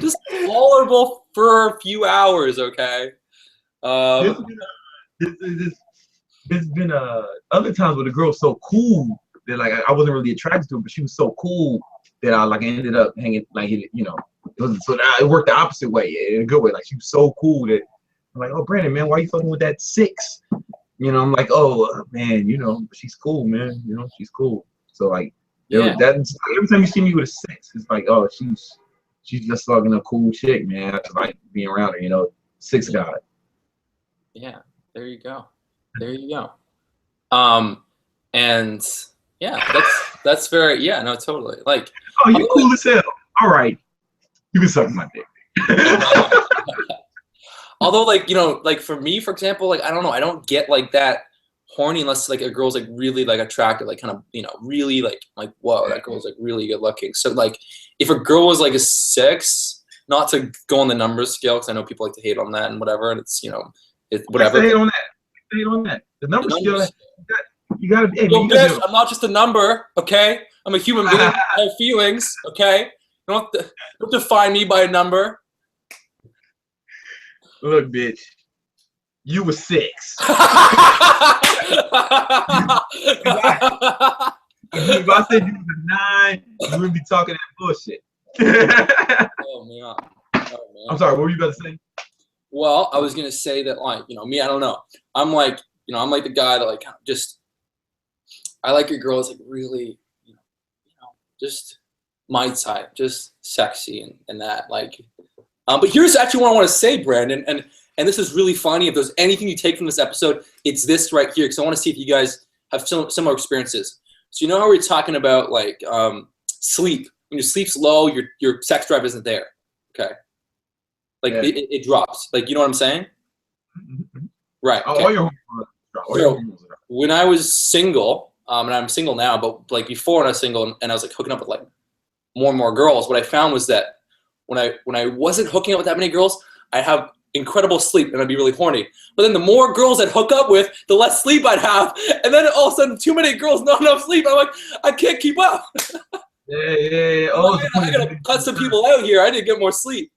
Just tolerable for a few hours, okay? There's been other times where the girl's so cool that like I wasn't really attracted to her, but she was so cool that I like ended up hanging like it worked the opposite way in a good way. Like she was so cool that I'm like, oh Brandon, man, why are you fucking with that 6? You know, I'm like, oh man, you know, she's cool, man. You know, she's cool. So like, that's every time you see me with a 6, it's like, oh, she's just fucking a cool chick, man. I just like being around her, you know, 6 guy. Yeah, there you go. There you go. And yeah, that's very no, totally. Like, oh, you're cool as hell. All right, you can suck my dick. Although, like, you know, like for me, for example, like I don't know, I don't get like that horny unless like a girl's like really like attractive, like kind of, you know, really like whoa, that girl's like really good looking. So like if a girl was like a 6, not to go on the numbers scale because I know people like to hate on that and whatever, and it's, you know, it's whatever. Hate on that. Hate on that. The numbers scale. You gotta be. Hey, yo, bitch, I'm not just a number, okay? I'm a human being. I have feelings, okay? You don't define me by a number. Look, bitch, you were 6. If I said you was a 9, you wouldn't be talking that bullshit. Oh man. I'm sorry. What were you about to say? Well, I was gonna say that, like, you know, me, I don't know. I'm like, you know, I'm like the guy that like just, I like a girl that's like really, you know, just my type, just sexy and that like. But here's actually what I want to say, Brandon, and this is really funny. If there's anything you take from this episode, it's this right here, because I want to see if you guys have similar experiences. So you know how we're talking about like sleep. When your sleep's low, your sex drive isn't there. Okay, like it drops. Like, you know what I'm saying? Right. Okay. So when I was single, and I'm single now, but like before when I was single and I was like hooking up with like more and more girls, what I found was that when I wasn't hooking up with that many girls, I'd have incredible sleep and I'd be really horny. But then the more girls I'd hook up with, the less sleep I'd have. And then all of a sudden, too many girls, not enough sleep. I'm like, I can't keep up. Yeah. Oh, I gotta cut some people out here. I need to get more sleep.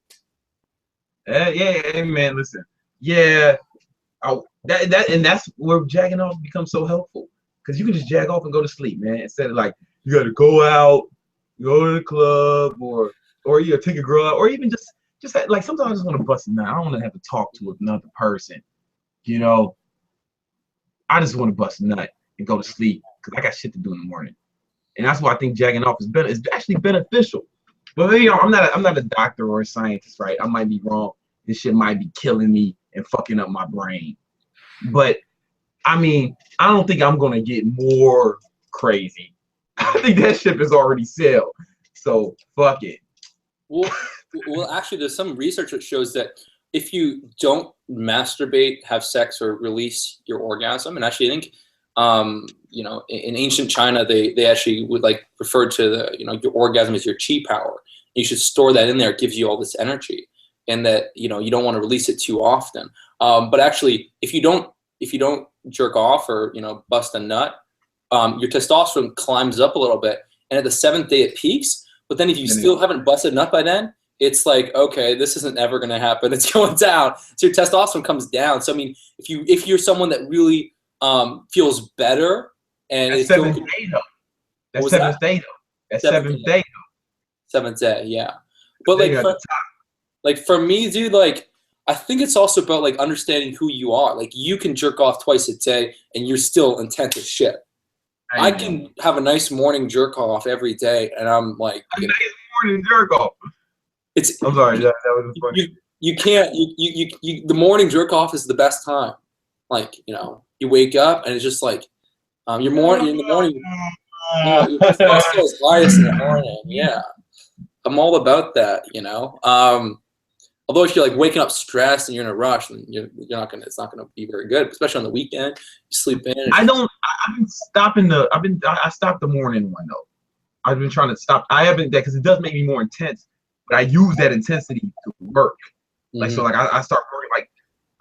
Yeah, man. Listen, yeah, that's where jacking off becomes so helpful, because you can just jack off and go to sleep, man. Instead of like you got to go out, go to the club, or you take a girl out, or even just like sometimes I just want to bust a nut. I don't want to have to talk to another person, you know. I just want to bust a nut and go to sleep because I got shit to do in the morning, and that's why I think jacking off is actually beneficial. But you know, I'm not a doctor or a scientist, right? I might be wrong. This shit might be killing me and fucking up my brain. But I mean, I don't think I'm gonna get more crazy. I think that ship is already sailed. So fuck it. Well, actually, there's some research that shows that if you don't masturbate, have sex, or release your orgasm, and actually, I think, you know, in ancient China, they actually would like refer to the, you know, your orgasm as your chi power. You should store that in there. It gives you all this energy, and that, you know, you don't want to release it too often. But actually, if you don't jerk off or, you know, bust a nut, your testosterone climbs up a little bit, and at the 7th day it peaks. But then if you still haven't busted a nut by then, it's like, okay, this isn't ever going to happen. It's going down. So your testosterone comes down. So I mean, if you're someone that really feels better, and that's 7th day though. That's 7th day though. That's 7th day. 7th day, yeah. But like for me, dude, like I think it's also about like understanding who you are. Like you can jerk off twice a day and you're still intense as shit. I can have a nice morning jerk off every day, and I'm like, a nice morning jerk off. I'm sorry, that was funny. You can't. You the morning jerk off is the best time. Like, you know, you wake up and it's just like, you're in the morning. You know, your testosterone is highest in the morning. Yeah, I'm all about that. You know. Although if you're like waking up stressed and you're in a rush, and you're not gonna, it's not gonna be very good, especially on the weekend. You sleep in. I've been stopping I stopped the morning one though. I've been trying to stop. I haven't, because it does make me more intense, but I use that intensity to work. Like, so like I start working, like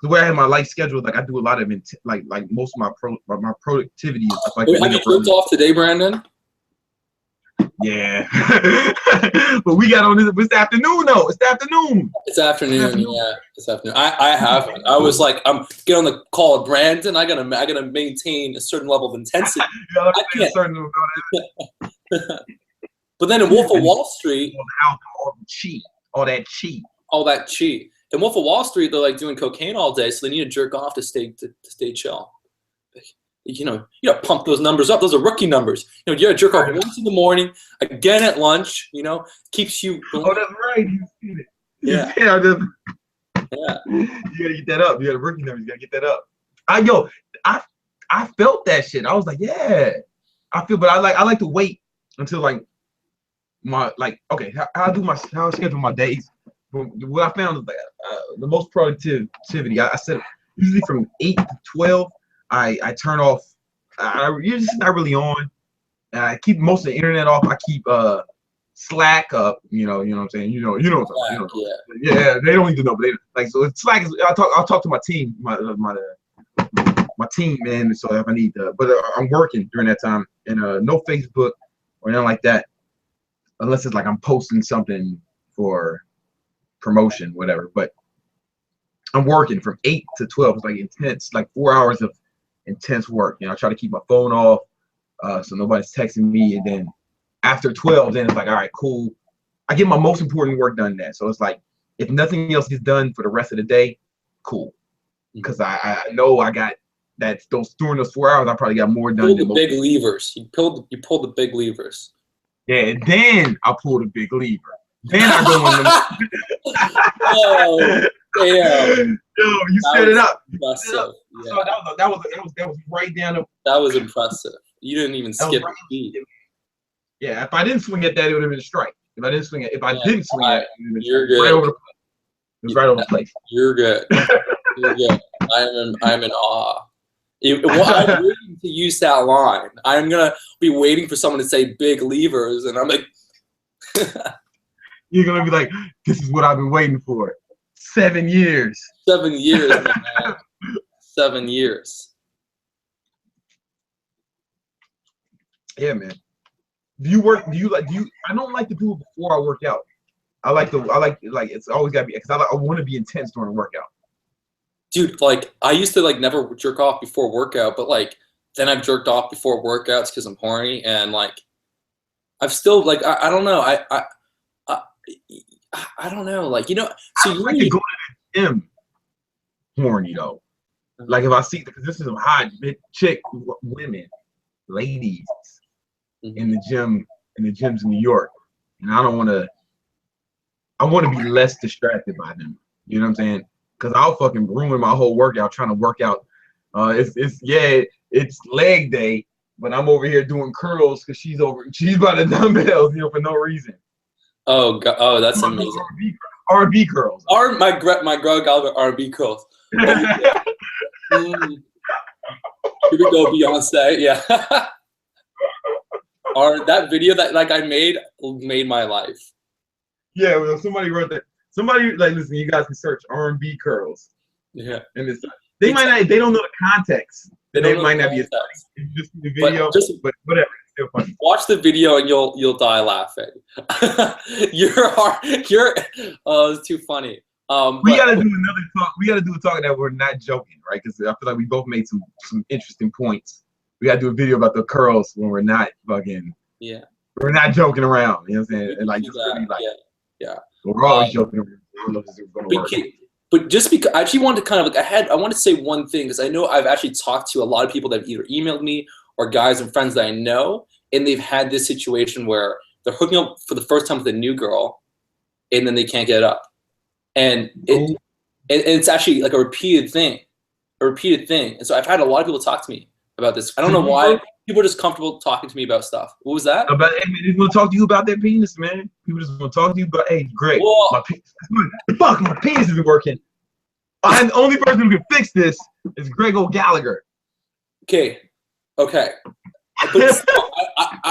the way I have my life scheduled, like I do a lot of like most of my productivity and stuff like that. Have you jerked off today, Brandon? Yeah, but we got on this afternoon though. It's the afternoon. It's afternoon. Yeah, it's afternoon. I haven't. I was like, I'm get on the call with Brandon. I gotta maintain a certain level of intensity. I can't. But then in Wolf of Wall Street, all that cheat. In Wolf of Wall Street, they're like doing cocaine all day, so they need to jerk off to stay chill. You gotta pump those numbers up. Those are rookie numbers. You gotta jerk off once in the morning, again at lunch. Keeps you going. Oh, that's right. You see it. Yeah. Yeah. You gotta get that up. You got rookie numbers. You gotta get that up. I felt that shit. I was like, yeah. But I like to wait until like my how I schedule my days. What I found is like the most productivity. I said usually from 8 to 12. I turn off. You're just not really on. I keep most of the internet off. I keep Slack up. You know what I'm saying. You know what I'm saying. Yeah, they don't need to know, but so it's Slack. I'll talk to my team, my team, man. So if I need to, but I'm working during that time, and no Facebook or nothing like that, unless it's like I'm posting something for promotion, whatever. But I'm working from 8 to 12. It's like intense, like 4 hours of intense work. I try to keep my phone off so nobody's texting me, and then after 12, then it's like, all right, cool. I get my most important work done then. So it's like, if nothing else gets done for the rest of the day, cool. Because I know I got that during those 4 hours, I probably got more done. Pull the big levers. You pulled the big levers. Yeah, and then I pull the big lever. Then I go in the Oh, damn. Yo, you set it up. Impressive. Yeah. So that was right down the. That was impressive. You didn't even skip a beat. Yeah, if I didn't swing at that, it would have been a strike. If I didn't swing at it, it would have you're been good. Right over the place. It was right over the place. You're good. You're good. I'm in awe. I'm waiting to use that line. I'm gonna be waiting for someone to say big levers, and I'm like. You're gonna be like, this is what I've been waiting for. 7 years. 7 years, man. 7 years. Yeah, man. I don't like to do it before I work out. It's always gotta be, because I want to be intense during a workout. Dude, like I used to like never jerk off before workout, but like then I've jerked off before workouts because I'm horny, and like I've still like I don't know. I don't know, like so you like to go to the gym horny though. Like if I see, because this is some hot chick women, ladies in the gym, in the gyms in New York, and I want to be less distracted by them. You know what I'm saying? Because I'll fucking ruin my whole workout trying to work out. It's leg day, but I'm over here doing curls because she's by the dumbbells, for no reason. Oh God! Oh, that's amazing. R&B curls. My Greg Albert R&B curls. Here we go, Beyonce. Yeah. That video that like I made my life. Yeah, well, somebody wrote that. Somebody listen. You guys can search R&B curls. Yeah. And they might not. They don't know the context. They might not be. Just the video, but whatever. Funny. Watch the video and you'll die laughing. It's too funny. We gotta do another talk. We gotta do a talk that we're not joking, right? Because I feel like we both made some interesting points. We gotta do a video about the curls when we're not fucking. Yeah. We're not joking around. You know what I'm saying? And like, just really like, yeah. We're always joking around. I don't know if this is gonna work. But just because I actually wanted to kind of like I want to say one thing, because I know I've actually talked to a lot of people that have either emailed me or guys and friends that I know, and they've had this situation where they're hooking up for the first time with a new girl, and then they can't get it up, and it's actually like a repeated thing, And so I've had a lot of people talk to me about this. I don't know why. People are just comfortable talking to me about stuff. What was that? About hey, man, they're gonna talk to you about their penis, man. People just gonna talk to you about, hey, Greg, my penis isn't working. I'm the only person who can fix this is Greg O'Gallagher. Okay. But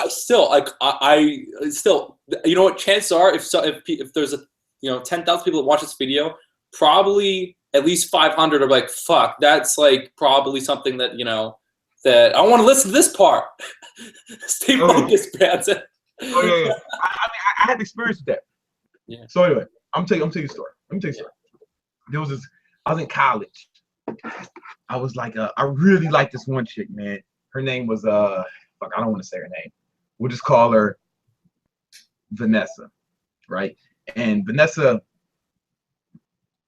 still, I still, you know what? Chances are, if there's 10,000 people that watch this video, probably at least 500 are like, fuck, that's like probably something that, you know, that I want to listen to this part. Stay focused, Branson. Oh yeah. I mean, I had experience with that. Yeah. So anyway, I'm telling you a story. Let me tell you a story. There was this. I was in college. I was like, I really liked this one chick, man. Her name was fuck, I don't want to say her name. We'll just call her Vanessa, right? And Vanessa.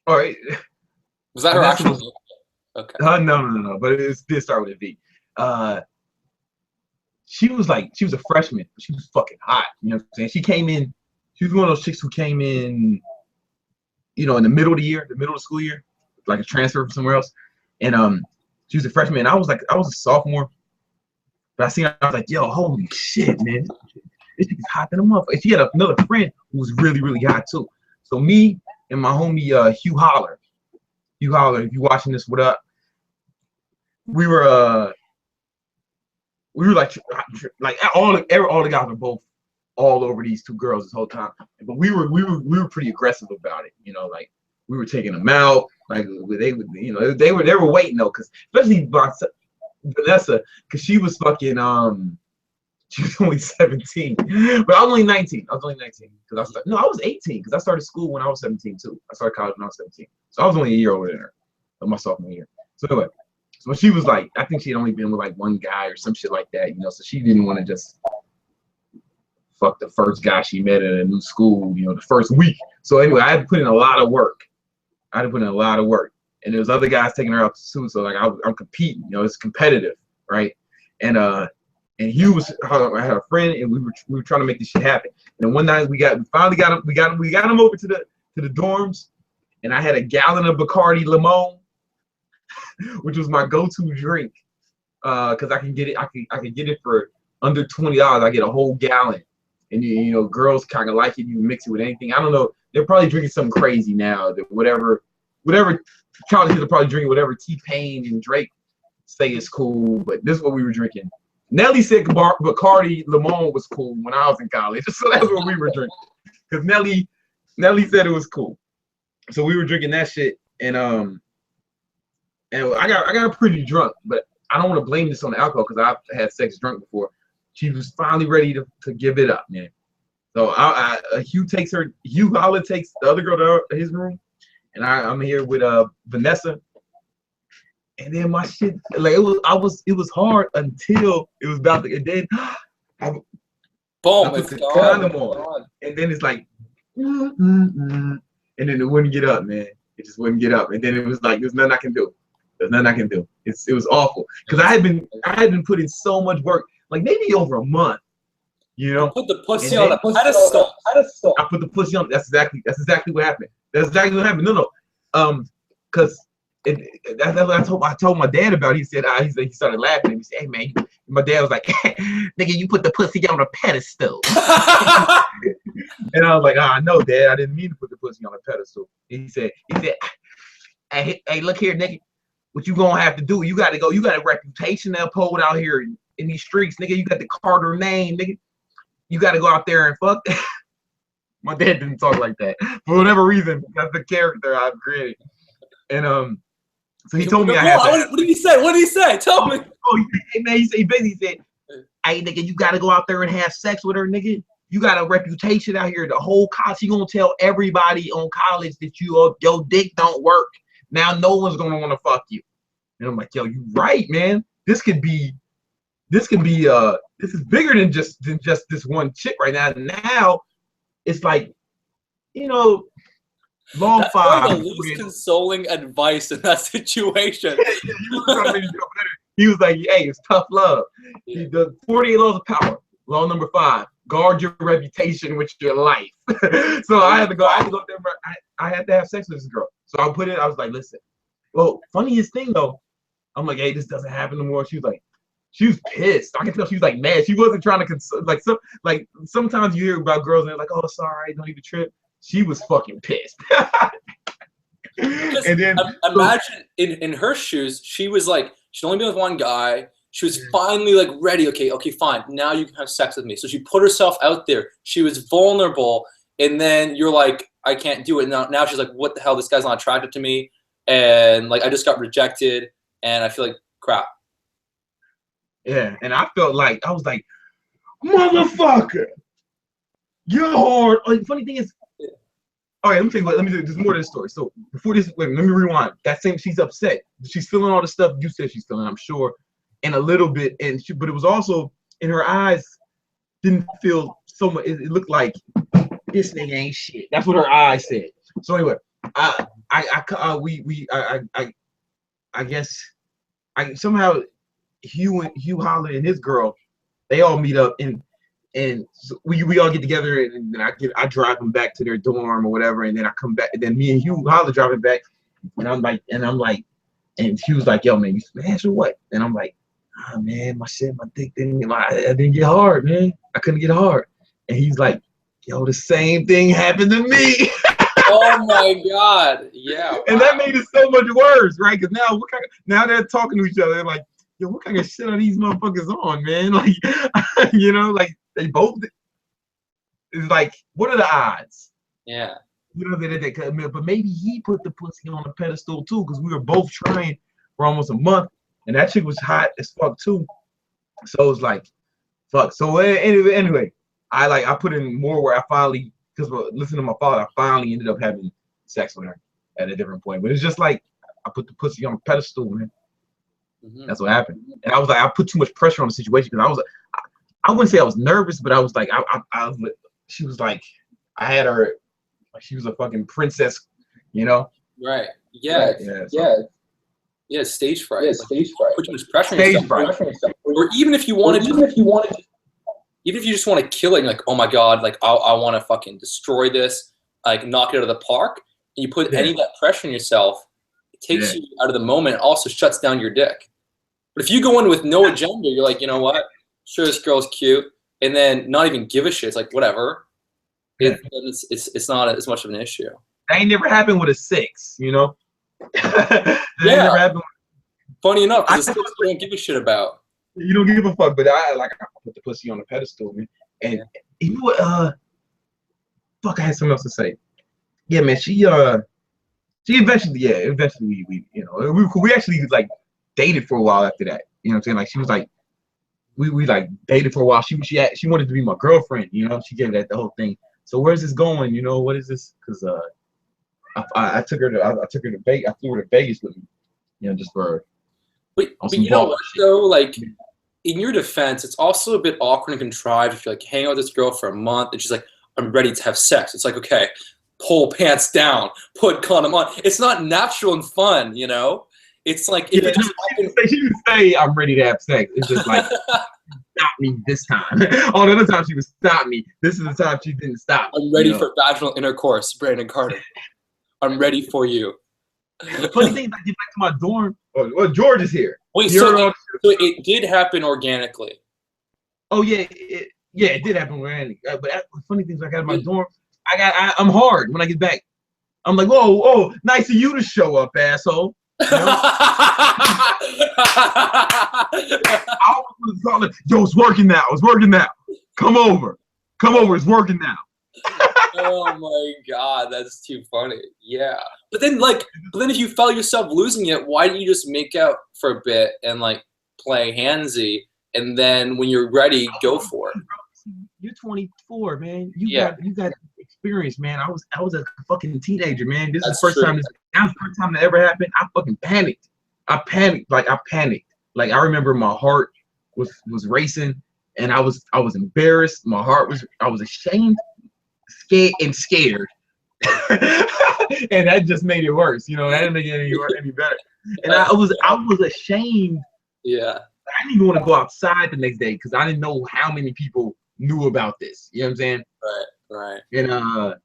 All right. Was that her actual name? Okay. No. But it did start with a V. She was a freshman. But she was fucking hot. You know what I'm saying? She came in. She was one of those chicks who came in, you know, in the middle of the year, the middle of the school year, like a transfer from somewhere else. And she was a freshman. I was a sophomore. But I seen her, I was like, yo, holy shit, man. This chick is hot than a motherfucker. And she had another friend who was really, really hot too. So me and my homie Hugh Holler, if you watching this, what up? We were like all the guys were both all over these two girls this whole time, but we were pretty aggressive about it, you know, like we were taking them out, like they would, you know, they were waiting though, because especially Vanessa, because she was fucking she was only 17, but I was only 19. I was 18 because I started school when I was 17 too. I started college when I was 17, so I was only a year older than her, my sophomore year. So anyway. So she was like, I think she'd only been with like one guy or some shit like that, you know, so she didn't want to just fuck the first guy she met at a new school, you know, the first week. So anyway, I had to put in a lot of work. And there was other guys taking her out too, so like I'm competing, you know, it's competitive, right? And Hugh I had a friend, and we were trying to make this shit happen. And then one night we finally got him over to the dorms, and I had a gallon of Bacardi Limon, which was my go-to drink, because I can get it for under $20. I get a whole gallon, and you know, girls kind of like it. You mix it with anything. I don't know. They're probably drinking something crazy now. That whatever college kids are probably drinking whatever T-Pain and Drake say is cool. But this is what we were drinking. Nelly said Bacardi Limon was cool when I was in college, so that's what we were drinking. Because Nelly said it was cool, so we were drinking that shit, and I got pretty drunk, but I don't want to blame this on the alcohol because I've had sex drunk before. She was finally ready to give it up, man. So Hugh Holler takes the other girl to his room, and I'm here with Vanessa. And then my shit, like it was hard until it was about to, and then boom, I put the condom on, and then it's like, and then it wouldn't get up, man. It just wouldn't get up, and then it was like there's nothing I can do. It was awful because I had been putting so much work, like maybe over a month, you know. Put the pussy on a pedestal. I put the pussy on. That's exactly what happened. No, because that's what I told my dad about. He said he started laughing. He said, "Hey man," my dad was like, "Nigga, you put the pussy on a pedestal." And I was like, no, Dad, I didn't mean to put the pussy on a pedestal. He said, hey, look here, nigga. What you gonna have to do? You gotta go. You got a reputation to uphold out here in these streets, nigga. You got the Carter name, nigga. You gotta go out there and fuck. My dad didn't talk like that for whatever reason. That's the character I've created. And so he told me I had to. What did he say? Tell me. Oh, hey man, he basically said, "Hey nigga, you gotta go out there and have sex with her, nigga. You got a reputation out here. The whole college, you gonna tell everybody on college that your dick don't work. Now no one's gonna want to fuck you." And I'm like, yo, you right, man. This is bigger than just this one chick right now. Now it's like, you know, long That's five. the least consoling advice in that situation. He was like, hey, it's tough love. Yeah. The 48 laws of power. Law number 5. Guard your reputation with your life. So I had to go up there. I had to have sex with this girl. So I was like, listen. Well, funniest thing though, I'm like, hey, this doesn't happen no more. She was pissed. I can tell she was like mad. She wasn't trying to sometimes you hear about girls and they're like, oh, sorry, don't even trip. She was fucking pissed. And then imagine in her shoes, she was like, she'd only been with one guy. She was finally like ready. Okay, fine. Now you can have sex with me. So she put herself out there. She was vulnerable. And then you're like, I can't do it. Now she's like, what the hell? This guy's not attracted to me. and like I just got rejected, and I feel like crap. Yeah, and I felt like I was like, motherfucker, you're hard. Like, funny thing is, all right, let me tell you what. Let me do. There's more to the story. So before this, wait, let me rewind. That same, she's upset. She's feeling all the stuff you said she's feeling, I'm sure, and a little bit, but it was also in her eyes. Didn't feel so much. It looked like this nigga ain't shit. That's what her eyes said. So anyway, I guess somehow Hugh Holler and his girl, they all meet up and so we all get together and then I drive them back to their dorm or whatever, and then I come back and then me and Hugh Holler driving back, and I'm like and he was like, yo man, you smash or what? And I'm like, ah man, my dick I didn't get hard, man. I couldn't get hard. And he's like, yo, the same thing happened to me. Oh my God. Yeah. Wow. And that made it so much worse, right? Because now they're talking to each other. They're like, yo, what kind of shit are these motherfuckers on, man? Like, you know, like they both. It's like, what are the odds? Yeah. You know, but maybe he put the pussy on a pedestal too, because we were both trying for almost a month, and that chick was hot as fuck too. So it was like, fuck. So anyway, I put in more where I finally, because listening to my father, I finally ended up having sex with her at a different point. But it's just like I put the pussy on a pedestal, man. Mm-hmm. That's what happened. And I was like, I put too much pressure on the situation because I was, I wouldn't say I was nervous, but I was like, she was like, I had her, like she was a fucking princess, you know? Right. Yeah. Right. Yeah. So. Yeah. Stage fright. Yeah. Stage fright. Put too much pressure on yourself. Or even if you wanted to, even if you just want to kill it, like, oh my God, like I want to fucking destroy this, like knock it out of the park, and you put any of that pressure on yourself, it takes you out of the moment. It also shuts down your dick. But if you go in with no agenda, you're like, you know what? Sure, this girl's cute, and then not even give a shit. It's like whatever. It's not as much of an issue. That ain't never happened with a 6, you know. That ain't never happened. Funny enough, because the 6 you don't give a shit about. You don't give a fuck, but I put the pussy on the pedestal, man. And you know what? Fuck, I had something else to say. Yeah, man. She eventually we you know we actually like dated for a while after that. You know what I'm saying? Like she was like we like dated for a while. She wanted to be my girlfriend. You know, she gave that the whole thing. So where's this going? You know, what is this? Because I took her to Vegas. I flew her to Vegas with me. You know, just for. But you know what though, like in your defense, it's also a bit awkward and contrived if you're like hang out with this girl for a month and she's like, I'm ready to have sex. It's like, okay, pull pants down, put condom on. It's not natural and fun, you know? It's like if it just she didn't say I'm ready to have sex. It's just like stop me this time. All the other times she would stop me. This is the time she didn't stop. I'm ready for vaginal intercourse, Brandon Carter. I'm ready for you. The funny thing is I get back to my dorm. Well, George is here. Wait, so it did happen organically. Oh yeah, it did happen organically. But the funny thing is, I got in my dorm. I'm hard when I get back. I'm like, whoa, nice of you to show up, asshole. You know? I was calling, yo, it's working now. Come over, it's working now. Oh my God, that's too funny. Yeah, but then if you felt yourself losing it, why didn't you just make out for a bit and like play handsy, and then when you're ready, go for it? You're 24, man. You got experience, man. I was a fucking teenager, man. This is the first time. That was the first time that ever happened. I fucking panicked. I panicked. Like I remember my heart was racing, and I was embarrassed. I was ashamed. Scared. And that just made it worse. You know, that didn't make it any better. And I was ashamed. Yeah. I didn't even want to go outside the next day because I didn't know how many people knew about this. You know what I'm saying? Right. And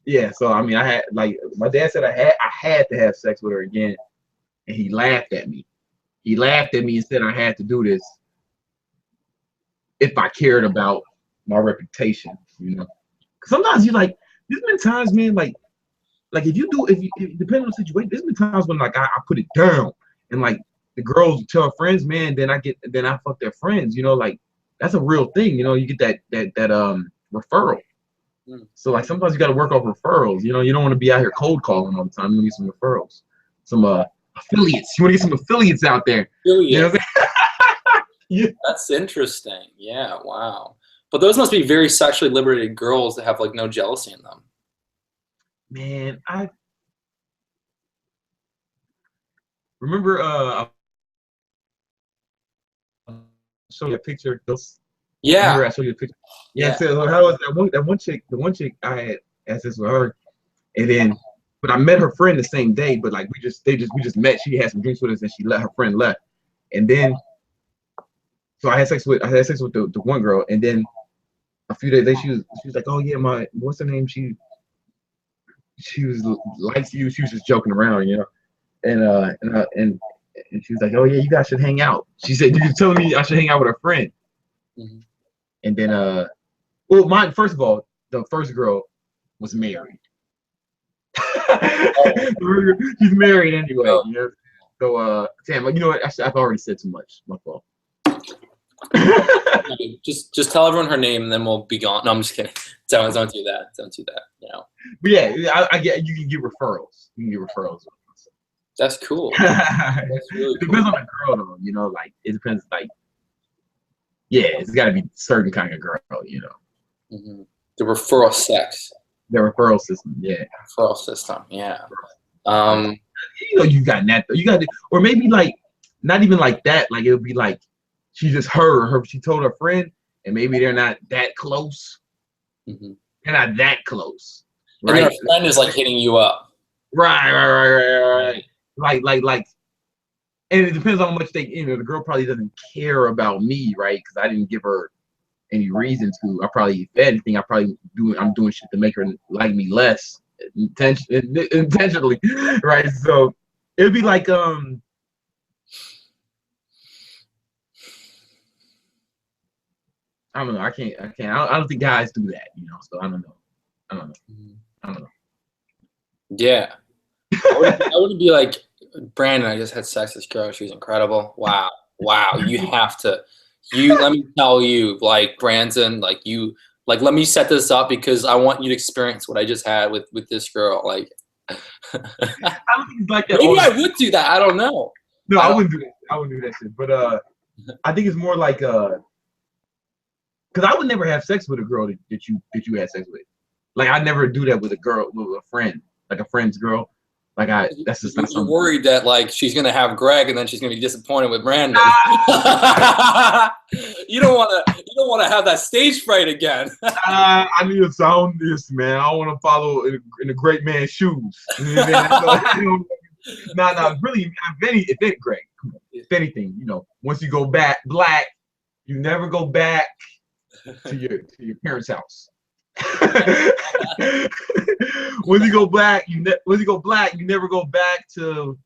yeah, so I mean I had my dad said I had to have sex with her again, and he laughed at me. He laughed at me and said I had to do this if I cared about my reputation, you know. Sometimes you like, there's been times, man, like if you depending on the situation, there's been times when like I put it down and like the girls tell friends, man, then I fuck their friends, you know, like that's a real thing, you know. You get that referral, So like sometimes you got to work off referrals. You know, you don't want to be out here cold calling all the time. You need some referrals, some affiliates. You want to get some affiliates out there. You know what I'm saying? Yeah. That's interesting. Yeah. Wow. But those must be very sexually liberated girls that have like no jealousy in them. Man, I remember I showed you a picture. Yeah. Remember I showed you a picture. Yeah. So how was that one chick? The one chick I had access with her, and then but I met her friend the same day. But like we just met. She had some drinks with us, and she let her friend left, and then so I had sex with the one girl, and then a few days later she was like, oh yeah, my what's her name? She was likes you. She was just joking around, you know, and she was like, oh yeah, you guys should hang out. She said, you telling me I should hang out with her friend. And then well, first of all, the first girl was married. She's married anyway, you know. So damn, you know what? I've already said too much. My fault. just tell everyone her name and then we'll be gone. No, I'm just kidding. Don't do that. Don't do that. You know. But yeah, I get you can get referrals. You can get referrals. That's cool. That's really cool. Depends on the girl though, you know, like it depends like yeah, it's gotta be a certain kind of girl, you know. The referral sex. The referral system, yeah. Referral system, yeah. You know, you got that though. You got it, or maybe like not even like that, like it'll be like she just she told her friend, and maybe they're not that close. They're not that close. Right. And her friend is like hitting you up. Right. Like, and it depends on how much they, you know, the girl probably doesn't care about me, right? Because I didn't give her any reason to. If anything, I'm doing shit to make her like me less intentionally, right? So it'd be like, I don't know. I can't. I don't think guys do that, you know. So I don't know. Yeah. I wouldn't be like, Brandon, I just had sex with this girl. She was incredible. Wow. You have to. Let me tell you, like, Brandon, like, let me set this up because I want you to experience what I just had with this girl. Like, I don't think it's like that. Maybe I would do that. I don't know. No, I wouldn't do that. I wouldn't do that shit. But I think it's more like because I would never have sex with a girl that you had sex with. Like I'd never do that with a friend, like a friend's girl. Like that's just not something. You're worried that like she's gonna have Greg and then she's gonna be disappointed with Brandon. You don't want to have that stage fright again. I need to sound this, man. I don't want to follow in a great man's shoes. You know what I mean? No, really. Greg, if anything, you know, once you go back black, you never go back to your parents' house. When you go black, you never go back to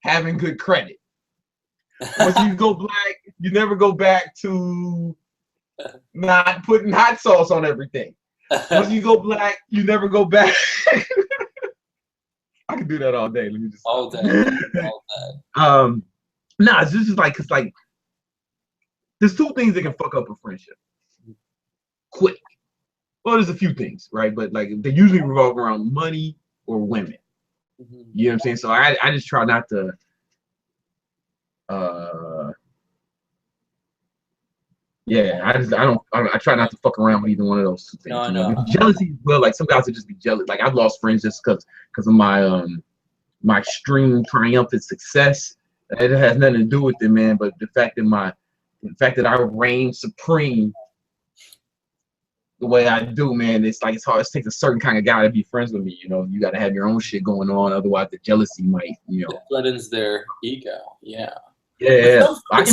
having good credit. Once you go black, you never go back to not putting hot sauce on everything. Once you go black, you never go back. I can do that all day. Let me just all day. Nah, it's just like there's two things that can fuck up a friendship quick. Well, there's a few things, right? But like they usually revolve around money or women. You know what I'm saying? So I just try not to I try not to fuck around with either one of those two things. No, you know? Jealousy, well, like some guys would just be jealous. Like I've lost friends just because of my my extreme triumphant success. It has nothing to do with it, man. But the fact that I reign supreme the way I do, man, it's hard. It takes a certain kind of guy to be friends with me. You know, you got to have your own shit going on, otherwise the jealousy might, you know, it threatens their ego. Yeah. But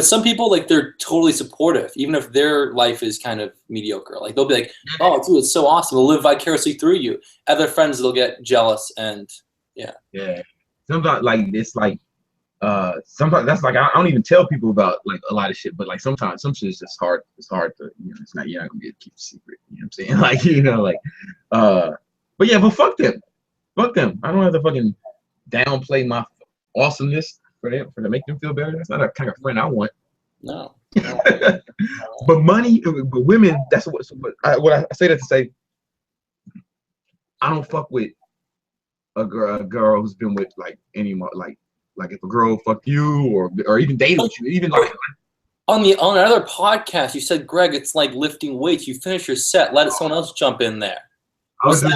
some people like they're totally supportive, even if their life is kind of mediocre. Like they'll be like, "Oh, dude, it's so awesome! They'll live vicariously through you." Other friends, they'll get jealous and yeah. Sometimes like it's like. Sometimes that's like I don't even tell people about like a lot of shit, but like sometimes some shit is just hard. It's hard to, you know, you're not gonna be able to keep a secret. You know what I'm saying? Like, you know, like but yeah, but fuck them. I don't have to fucking downplay my awesomeness for them to make them feel better. That's not the kind of friend I want. No. But money, but women. That's what. So, what I say that to say, I don't fuck with a girl who's been with like any like if a girl fuck you or even dated with you, even like. On another podcast, you said, Greg, it's like lifting weights. You finish your set, let someone else jump in there. What do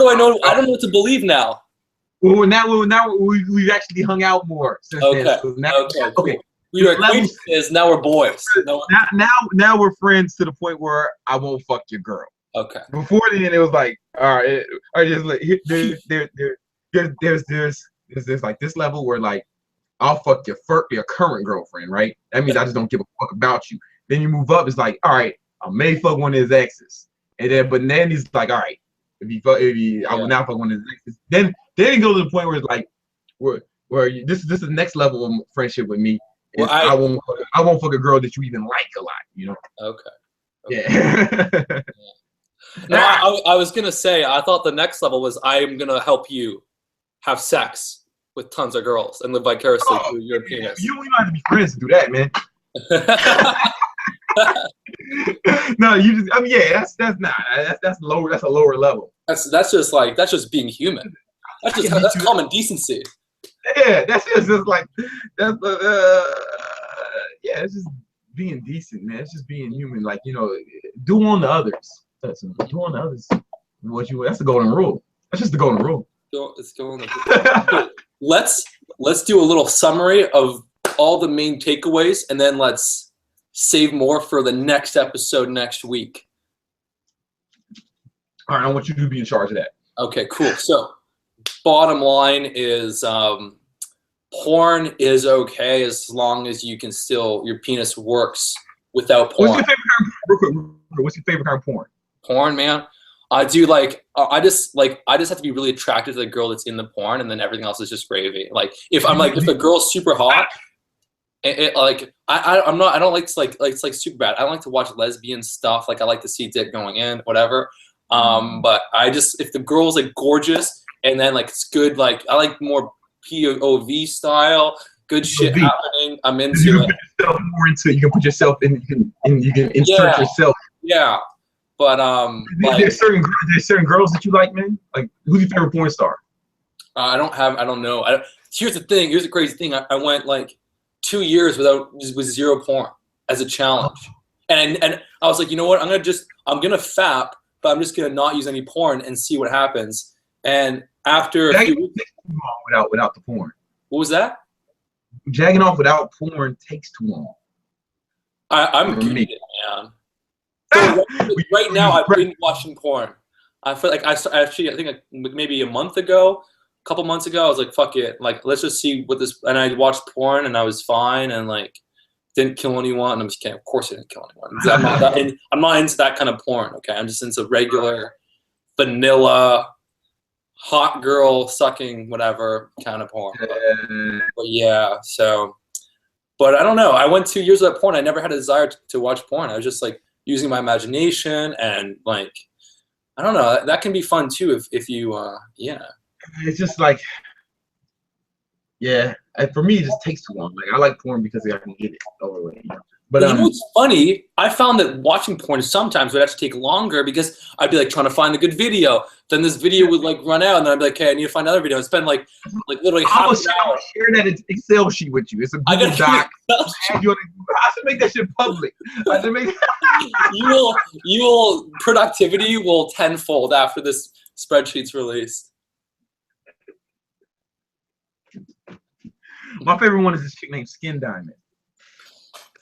I know? I don't know what to believe now. Well, now we've actually hung out more since then. So now, okay. We were acquaintances, now we're boys. Now we're friends to the point where I won't fuck your girl. Okay. Before then, it was like, all right, just like there's like this level where like I'll fuck your current girlfriend, right? That means I just don't give a fuck about you. Then you move up, it's like, all right, I may fuck one of his exes, and then he's like, all right, I will not fuck one of his exes. Then it goes to the point where it's like, where this is the next level of friendship with me. Well, I won't fuck a girl that you even like a lot, you know? Okay. Yeah. No, I was gonna say I thought the next level was I am gonna help you have sex with tons of girls and live vicariously through your penis. You don't even have to be friends to do that, man. No, you just. I mean, yeah, that's lower. That's a lower level. That's just being human. That's common decency. Yeah, that's just like that's yeah, it's just being decent, man. It's just being human. Like, you know, do on the others. Do on the others. That's the golden rule. That's just the golden rule. Let's do a little summary of all the main takeaways, and then let's save more for the next episode next week. All right, I want you to be in charge of that. Okay, cool. So, bottom line is, porn is okay as long as you can still your penis works without porn. What's your favorite kind of porn? Porn, man. I do like. I just have to be really attracted to the girl that's in the porn, and then everything else is just gravy. Like if the girl's super hot, I don't like to it's like super bad. I don't like to watch lesbian stuff. Like I like to see dick going in, whatever. But if the girl's like gorgeous and then like it's good, like I like more POV style, good shit happening. I'm into it. You can put yourself in. You can insert yourself. Yeah. But there's certain girls that you like, man. Like, who's your favorite porn star? I don't know. Here's the thing. Here's the crazy thing. I went like 2 years with zero porn as a challenge, and I was like, you know what? I'm gonna fap, but I'm just gonna not use any porn and see what happens. And after a few weeks, without the porn. What was that? Jagging off without porn takes too long. I'm good at it, man. So right now, I've been watching porn. I feel like I think maybe a couple months ago, I was like, fuck it. Like, let's just see what this, and I watched porn and I was fine and like, didn't kill anyone. I'm just kidding. Of course I didn't kill anyone. I'm not into that kind of porn, okay? I'm just into regular, vanilla, hot girl sucking, whatever kind of porn. But yeah, so, but I don't know. I went 2 years without porn. I never had a desire to watch porn. I was just like, using my imagination and like, I don't know, that can be fun too if you, yeah. It's just like, yeah, for me it just takes too long. Like I like porn because I can get it over with. You know? But you know what's funny? I found that watching porn sometimes would actually take longer because I'd be like trying to find a good video. Then this video would like run out, and then I'd be like, "Okay, I need to find another video." I spend like literally half an hour. Share that Excel sheet with you. It's a Google Doc. I should make that shit public. I should make. Productivity will tenfold after this spreadsheet's released. My favorite one is this chick named Skin Diamond.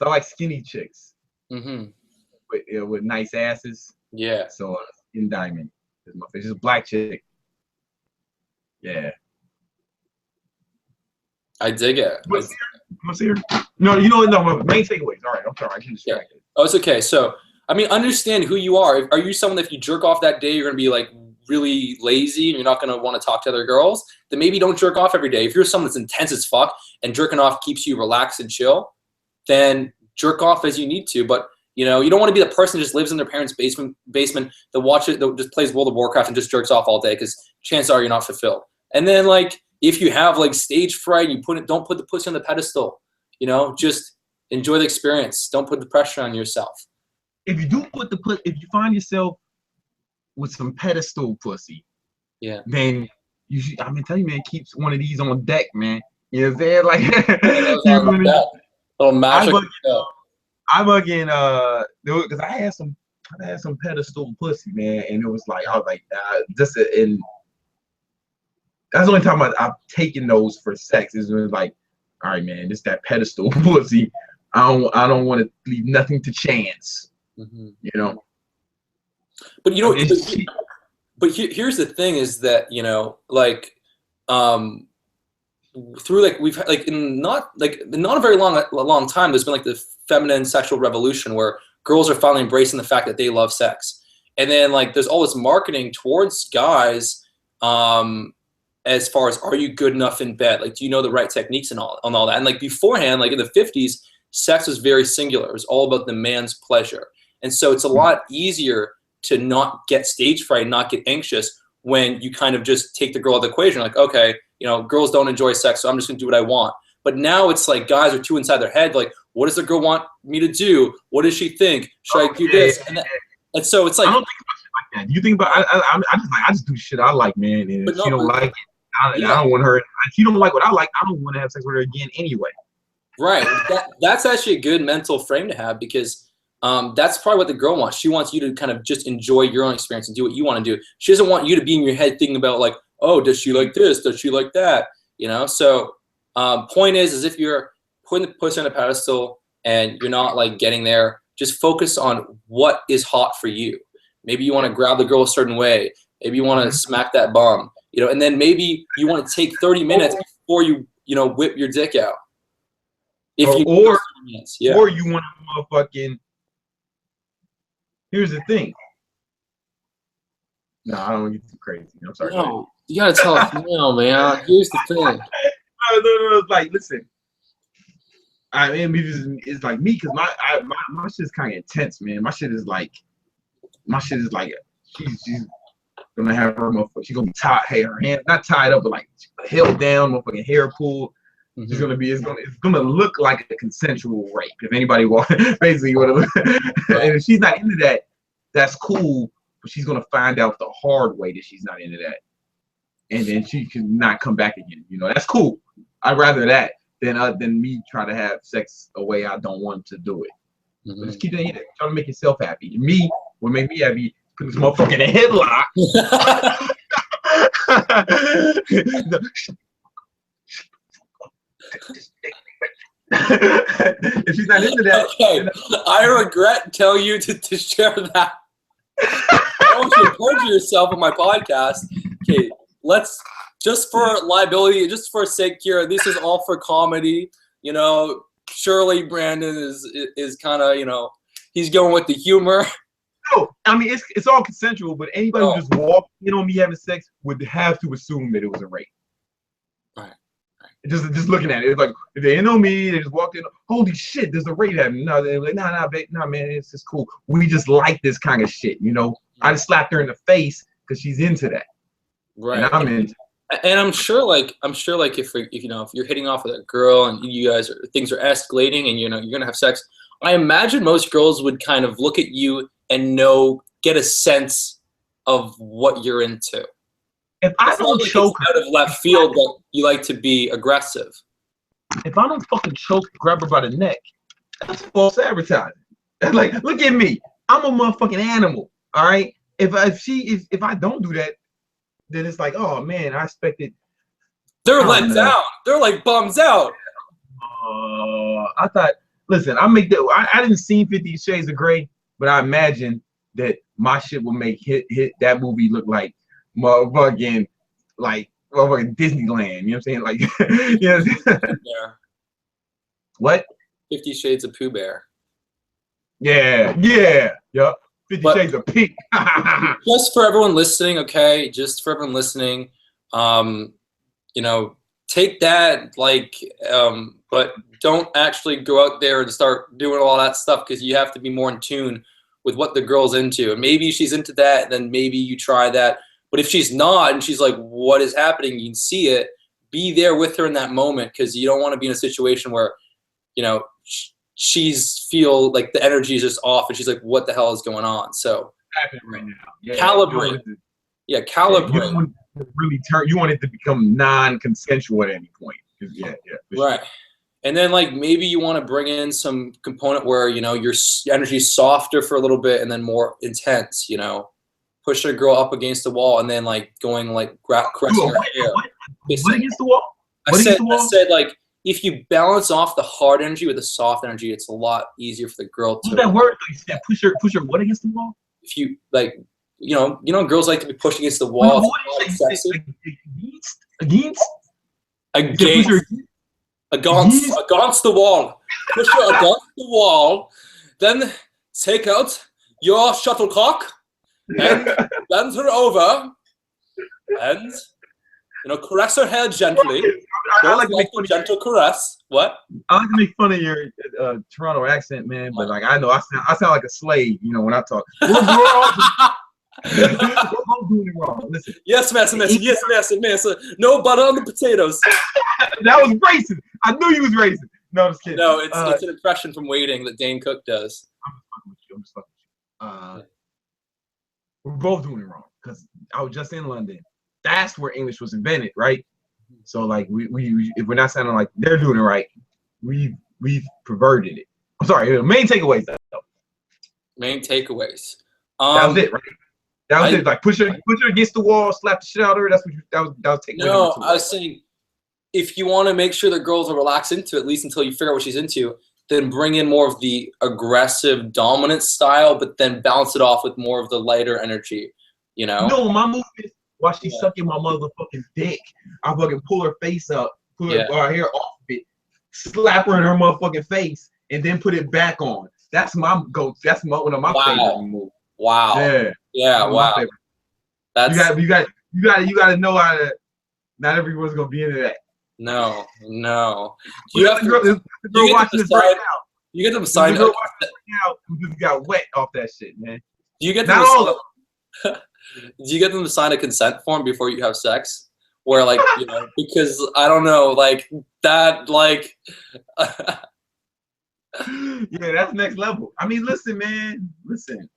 I like skinny chicks with nice asses. Yeah. So Skin Diamond is my favorite. She's a black chick. Yeah. I dig it. Want to see her? No, main takeaways. All right, I'm sorry. I get distracted. Oh, it's okay. So, I mean, understand who you are. Are you someone that if you jerk off that day, you're going to be like really lazy and you're not going to want to talk to other girls? Then maybe don't jerk off every day. If you're someone that's intense as fuck and jerking off keeps you relaxed and chill, then jerk off as you need to. But you don't want to be the person that just lives in their parents' basement that just plays World of Warcraft and just jerks off all day, because chances are you're not fulfilled. And then like if you have like stage fright, don't put the pussy on the pedestal. Just enjoy the experience. Don't put the pressure on yourself. If you do if you find yourself with some pedestal pussy, yeah, then you should, I mean, tell you, man, keep one of these on deck, man. You know what I'm saying? Like, I fucking because I had some pedestal pussy, man, and it was like I was like, and that's the only time I've taken those for sex is when it's like, all right, man, this that pedestal pussy. I don't want to leave nothing to chance, you know. But you know, but here's the thing: is that like, through like we've like in not a very long time, there's been like the feminine sexual revolution where girls are finally embracing the fact that they love sex, and then like there's all this marketing towards guys. As far as, are you good enough in bed? Like, do you know the right techniques and all that? And like beforehand, like in the 50s, sex was very singular. It was all about the man's pleasure. And so it's a lot easier to not get stage fright, not get anxious when you kind of just take the girl out of the equation. Like, okay, girls don't enjoy sex, so I'm just gonna do what I want. But now it's like guys are too inside their head. Like, what does the girl want me to do? What does she think? Should I do this? And so it's like, I don't think about shit like that. You think about I just do shit I like, man. And if she don't like it, I don't want her. If she don't like what I like, I don't want to have sex with her again anyway. Right. That's actually a good mental frame to have, because that's probably what the girl wants. She wants you to kind of just enjoy your own experience and do what you want to do. She doesn't want you to be in your head thinking about like, oh, does she like this? Does she like that? So point is if you're putting the pussy on a pedestal and you're not like getting there, just focus on what is hot for you. Maybe you want to grab the girl a certain way. Maybe you want to smack that bum, and then maybe you want to take 30 minutes before you whip your dick out. Or you want to motherfucking. Here's the thing. No, I don't want to get too crazy. I'm sorry. No, you gotta tell us now, man. Here's the thing. No. Like, listen. I mean, it's like me, because my shit is kind of intense, man. My shit is like she's gonna have her motherfucker. She's gonna be tied, her hand not tied up, but like held down, motherfucking hair pulled. It's gonna look like a consensual rape if anybody basically what it looks. And if she's not into that, that's cool, but she's gonna find out the hard way that she's not into that, and then she can not come back again. That's cool. I'd rather that than me try to have sex a way I don't want to do it. But just keep trying to make yourself happy. Me, what make me happy, put this motherfucker in a headlock. If she's not into that, okay. I regret telling you to share that. I want you to perjure yourself on my podcast. Okay, let's just for liability, just for sake here. This is all for comedy. Surely Brandon is kind of he's going with the humor. No, I mean it's all consensual, but anybody who just walked in on me having sex would have to assume that it was a rape. Right. Just looking at it, it's like if they didn't know me, they just walked in. Holy shit, there's a rape happening. No, they're like, nah, babe, nah, man, it's just cool. We just like this kind of shit, I just slapped her in the face because she's into that. Right. And I'm into. And I'm sure like if you're hitting off with a girl and you guys things are escalating and you're gonna have sex, I imagine most girls would kind of look at you and get a sense of what you're into. If I don't choke out of left field that you like to be aggressive. If I don't fucking choke, grab her by the neck, that's false advertising. Like, look at me, I'm a motherfucking animal. All right. If I don't do that, then it's like, oh man, I expected. They're let down. They're like bums out. I thought. Listen, I didn't see 50 Shades of Grey, but I imagine that my shit will make hit that movie look like motherfucking Disneyland. You know what I'm saying? Like, Yeah. What? 50 Shades of Pooh Bear. Yeah. Yup. 50 Shades of Pink. Just for everyone listening, okay? Just for everyone listening, take that, but don't actually go out there and start doing all that stuff, because you have to be more in tune with what the girl's into. And maybe she's into that, then maybe you try that. But if she's not, and she's like, what is happening? You can see it. Be there with her in that moment, because you don't want to be in a situation where, she's feel like the energy is just off, and she's like, what the hell is going on? So happening right now. Yeah, calibrate. Yeah, calibrate. You don't want to really turn. You want it to become non-consensual at any point. Yeah. Right. Sure. And then like maybe you want to bring in some component where, you know, your energy is softer for a little bit and then more intense, you know, push a girl up against the wall and then like going like caressing her hair. What against the wall? I said like if you balance off the hard energy with the soft energy, it's a lot easier for the girl to. What's that word? You said push her what against the wall? If you like, you know, girls like to be pushed against the wall. Against the wall. Push her against the wall. Then take out your shuttlecock and bend her over and, you know, caress her hair gently. I like to make a gentle caress. What? I like to make fun of your Toronto accent, man. But like I know I sound like a slave, you know, when I talk. We're all doing it wrong. Listen. Yes, master. Yes. No butter on the potatoes. That was racist. I knew you was racist. No, I'm just kidding. No, it's an impression from Waiting that Dane Cook does. I'm just fucking with you. We're both doing it wrong because I was just in London. That's where English was invented, right? So like we if we're not sounding like they're doing it right, we've perverted it. I'm sorry. Main takeaways though. Main takeaways. That was it, right? That was it. Like push her against the wall, slap the shit out of her. That's what that was takeaway. No, I was saying if you want to make sure the girls are relaxed into it, at least until you figure out what she's into, then bring in more of the aggressive dominant style, but then balance it off with more of the lighter energy. You know? No, my move is while she's sucking my motherfucking dick, I fucking pull her face up, pull her hair off of it, slap her in her motherfucking face, and then put it back on. That's my go. That's one of my favorite moves. Wow. Yeah. Wow. That's you got to know how to. Not everyone's gonna be into that. No. You have to girl watching this right now. You get them signed up. Right now, who just got wet off that shit, man. Do you get them? Not all of them. Do you get them to sign a consent form before you have sex? Where like, you know, because I don't know, like that, like. Yeah, that's next level. I mean, listen, man. Listen.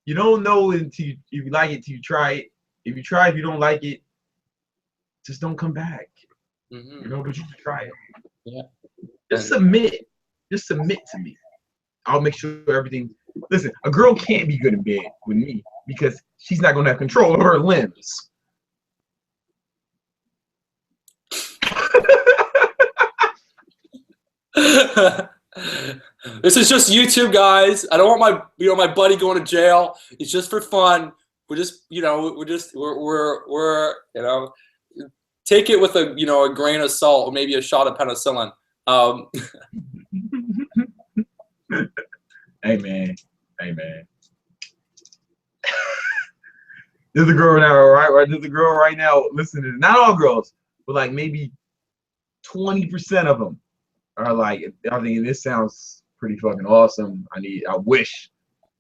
You don't know until you like it till you try it. If you don't like it, just don't come back. You know, but you can try it. Yeah. Just submit. Just submit to me. I'll make sure everything. Listen, a girl can't be good in bed with me because she's not gonna have control over her limbs. This is just YouTube, guys. I don't want my buddy going to jail. It's just for fun. We're just, you know, we're you know, take it with a, you know, a grain of salt or maybe a shot of penicillin. Hey man. There's a girl now, right? There's a girl right now listening. Not all girls, but like maybe 20% of them are like, I think this sounds pretty fucking awesome. I wish,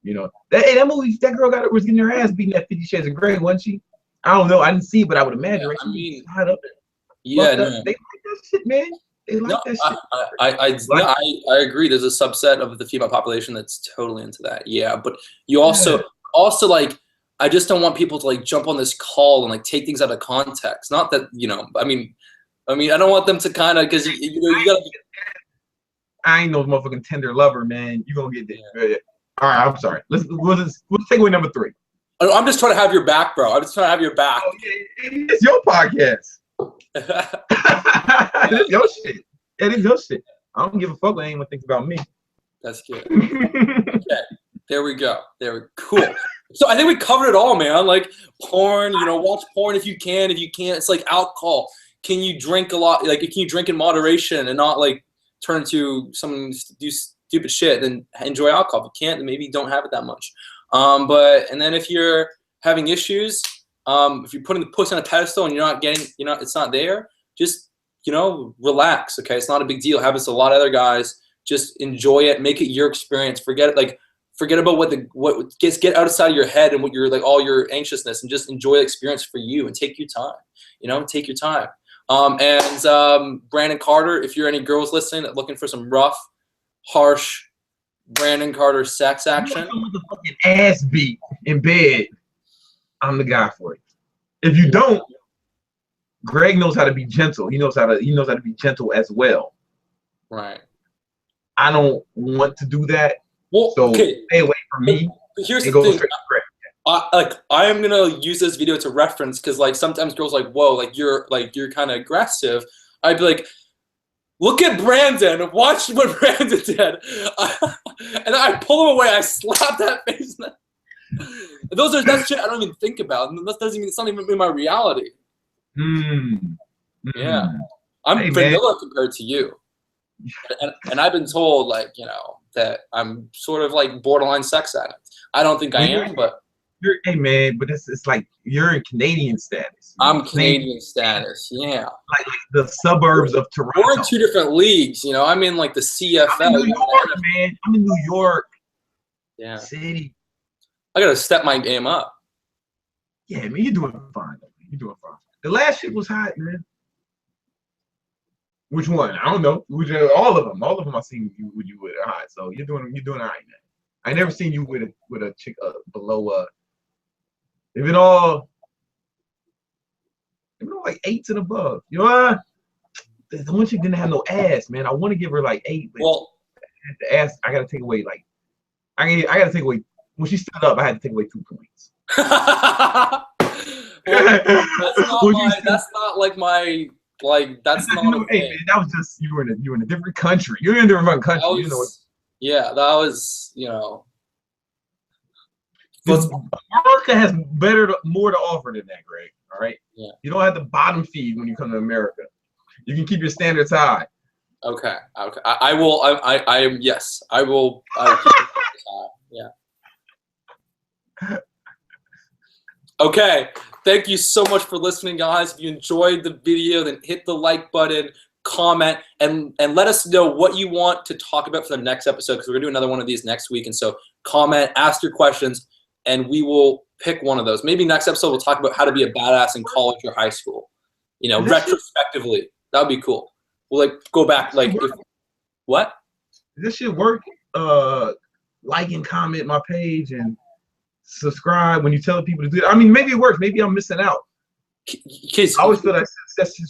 you know, that movie, that girl was getting her ass beaten at 50 Shades of Grey, wasn't she? I don't know. I didn't see it, but I would imagine. Right? I mean, up yeah, no. They like that shit, man. They like that shit. I agree. There's a subset of the female population that's totally into that. Yeah, but you also like, I just don't want people to like jump on this call and like take things out of context. Not that, you know, I mean, I don't want them to kind of, because you know, you gotta. I ain't no motherfucking tender lover, man. You gonna get this. Yeah. All right, I'm sorry. Let's take away number 3. I'm just trying to have your back, bro. I'm just trying to have your back. Oh, yeah, it's your podcast. It's your shit. It is your shit. I don't give a fuck what anyone thinks about me. That's good. Okay, there we go. Cool. So I think we covered it all, man. Like porn, you know, watch porn if you can. If you can't, it's like alcohol. Can you drink a lot? Like, can you drink in moderation and not like turn into someone do stupid shit? Then enjoy alcohol. If you can't, then maybe don't have it that much. And then if you're having issues, if you're putting the pussy on a pedestal and you're not getting, you know, it's not there, just, you know, relax. Okay, it's not a big deal. It happens to a lot of other guys. Just enjoy it. Make it your experience. Forget about get outside of your head and what you're like, all your anxiousness, and just enjoy the experience for you and take your time. You know, take your time. Brandon Carter, if you're any girls listening that looking for some rough harsh Brandon Carter sex action. You want the fucking ass beat in bed, I'm the guy for it. If you don't, Greg knows how to be gentle. He knows how to be gentle as well. Right. I don't want to do that. Well, so okay. Stay away from me. Here's the thing. I am gonna use this video to reference because like sometimes girls like, whoa, like you're kind of aggressive. I'd be like, look at Brandon. Watch what Brandon did. And I pull him away. I slap that face. That's shit I don't even think about. And it's not even in my reality. Yeah, I'm vanilla compared to you. And I've been told like that I'm sort of like borderline sex addict. I don't think I am, but hey man, but it's like you're in Canadian status. I'm Canadian status, yeah. Like the suburbs of Toronto. We're in two different leagues, I'm in like the CFL. I'm in New York, man. I'm in New York. Yeah. City. I gotta step my game up. Yeah, man, you're doing fine. You're doing fine. The last shit was hot, man. Which one? I don't know. All of them. All of them I seen you with are hot. So you're doing all right, man. I never seen you with a chick below they've been all like 8s and above. You know what? The one chick didn't have no ass, man. I want to give her like 8. Well, the ass I gotta take away like I gotta take away when she stood up. I had to take away 2 points. Well, that's not like my. Like that's not. Hey, man, that was just you were in a different country. You're in a different country. Yeah, that was America has more to offer than that, Greg. All right. Yeah. You don't have to bottom feed when you come to America. You can keep your standards high. Okay. I will. Yes. I will. I'll keep your standards high. Yeah. Okay. Thank you so much for listening, guys. If you enjoyed the video, then hit the like button, comment, and let us know what you want to talk about for the next episode because we're going to do another one of these next week. And so comment, ask your questions, and we will pick one of those. Maybe next episode we'll talk about how to be a badass in college or high school, retrospectively. That would be cool. We'll go back what? This should work. Like and comment my page and subscribe when you tell people to do it. I mean, maybe it works. Maybe I'm missing out. I always feel that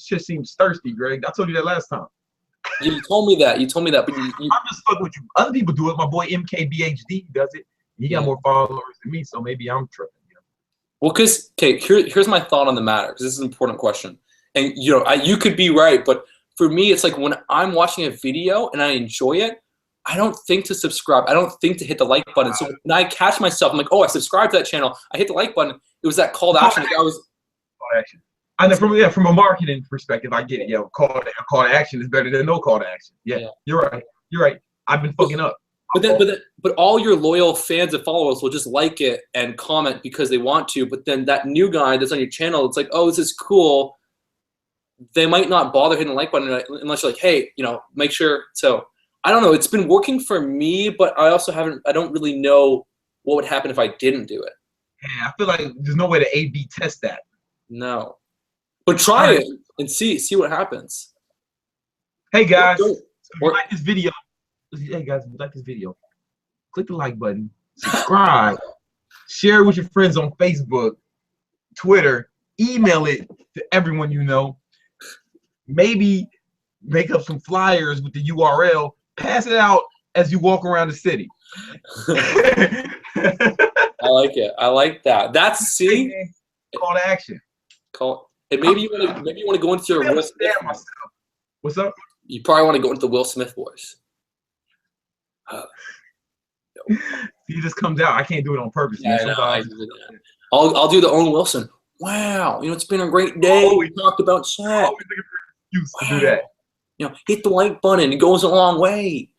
shit seems thirsty, Greg. I told you that last time. You told me that. But I'm just fucking with you. Other people do it. My boy MKBHD does it. He got more followers than me, so maybe I'm tripping. Well, here's my thought on the matter, because this is an important question. And you could be right, but for me, it's like when I'm watching a video and I enjoy it, I don't think to subscribe. I don't think to hit the like button. So when I catch myself, I'm like, oh, I subscribed to that channel. I hit the like button. It was that call to action. Call to action. I know from a marketing perspective, I get it. Call to action is better than no call to action. Yeah. You're right. I've been fucking up. But all your loyal fans and followers will just like it and comment because they want to. But then that new guy that's on your channel, it's like, oh, this is cool. They might not bother hitting the like button unless you're like, hey, make sure. So I don't know. It's been working for me, but I don't really know what would happen if I didn't do it. Yeah, I feel like there's no way to A/B test that. No. But try it and see what happens. Hey guys, if you like this video, click the like button, subscribe, share it with your friends on Facebook, Twitter, email it to everyone you know. Maybe make up some flyers with the URL. Pass it out as you walk around the city. I like it. I like that. That's call to action. Hey, maybe you want to go into your Will Smith. What's up? You probably want to go into the Will Smith voice. He just comes out. I can't do it on purpose. Yeah, I'll do the Owen Wilson. Wow, it's been a great day. We talked about chat. Used to do that. Hit the like button. It goes a long way.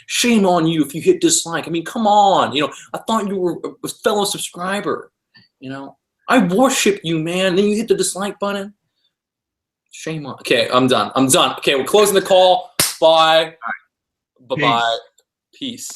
Shame on you if you hit dislike. I mean, come on. I thought you were a fellow subscriber. I worship you, man. Then you hit the dislike button. Shame on. Okay, I'm done. Okay, we're closing the call. Bye. Bye-bye. Peace.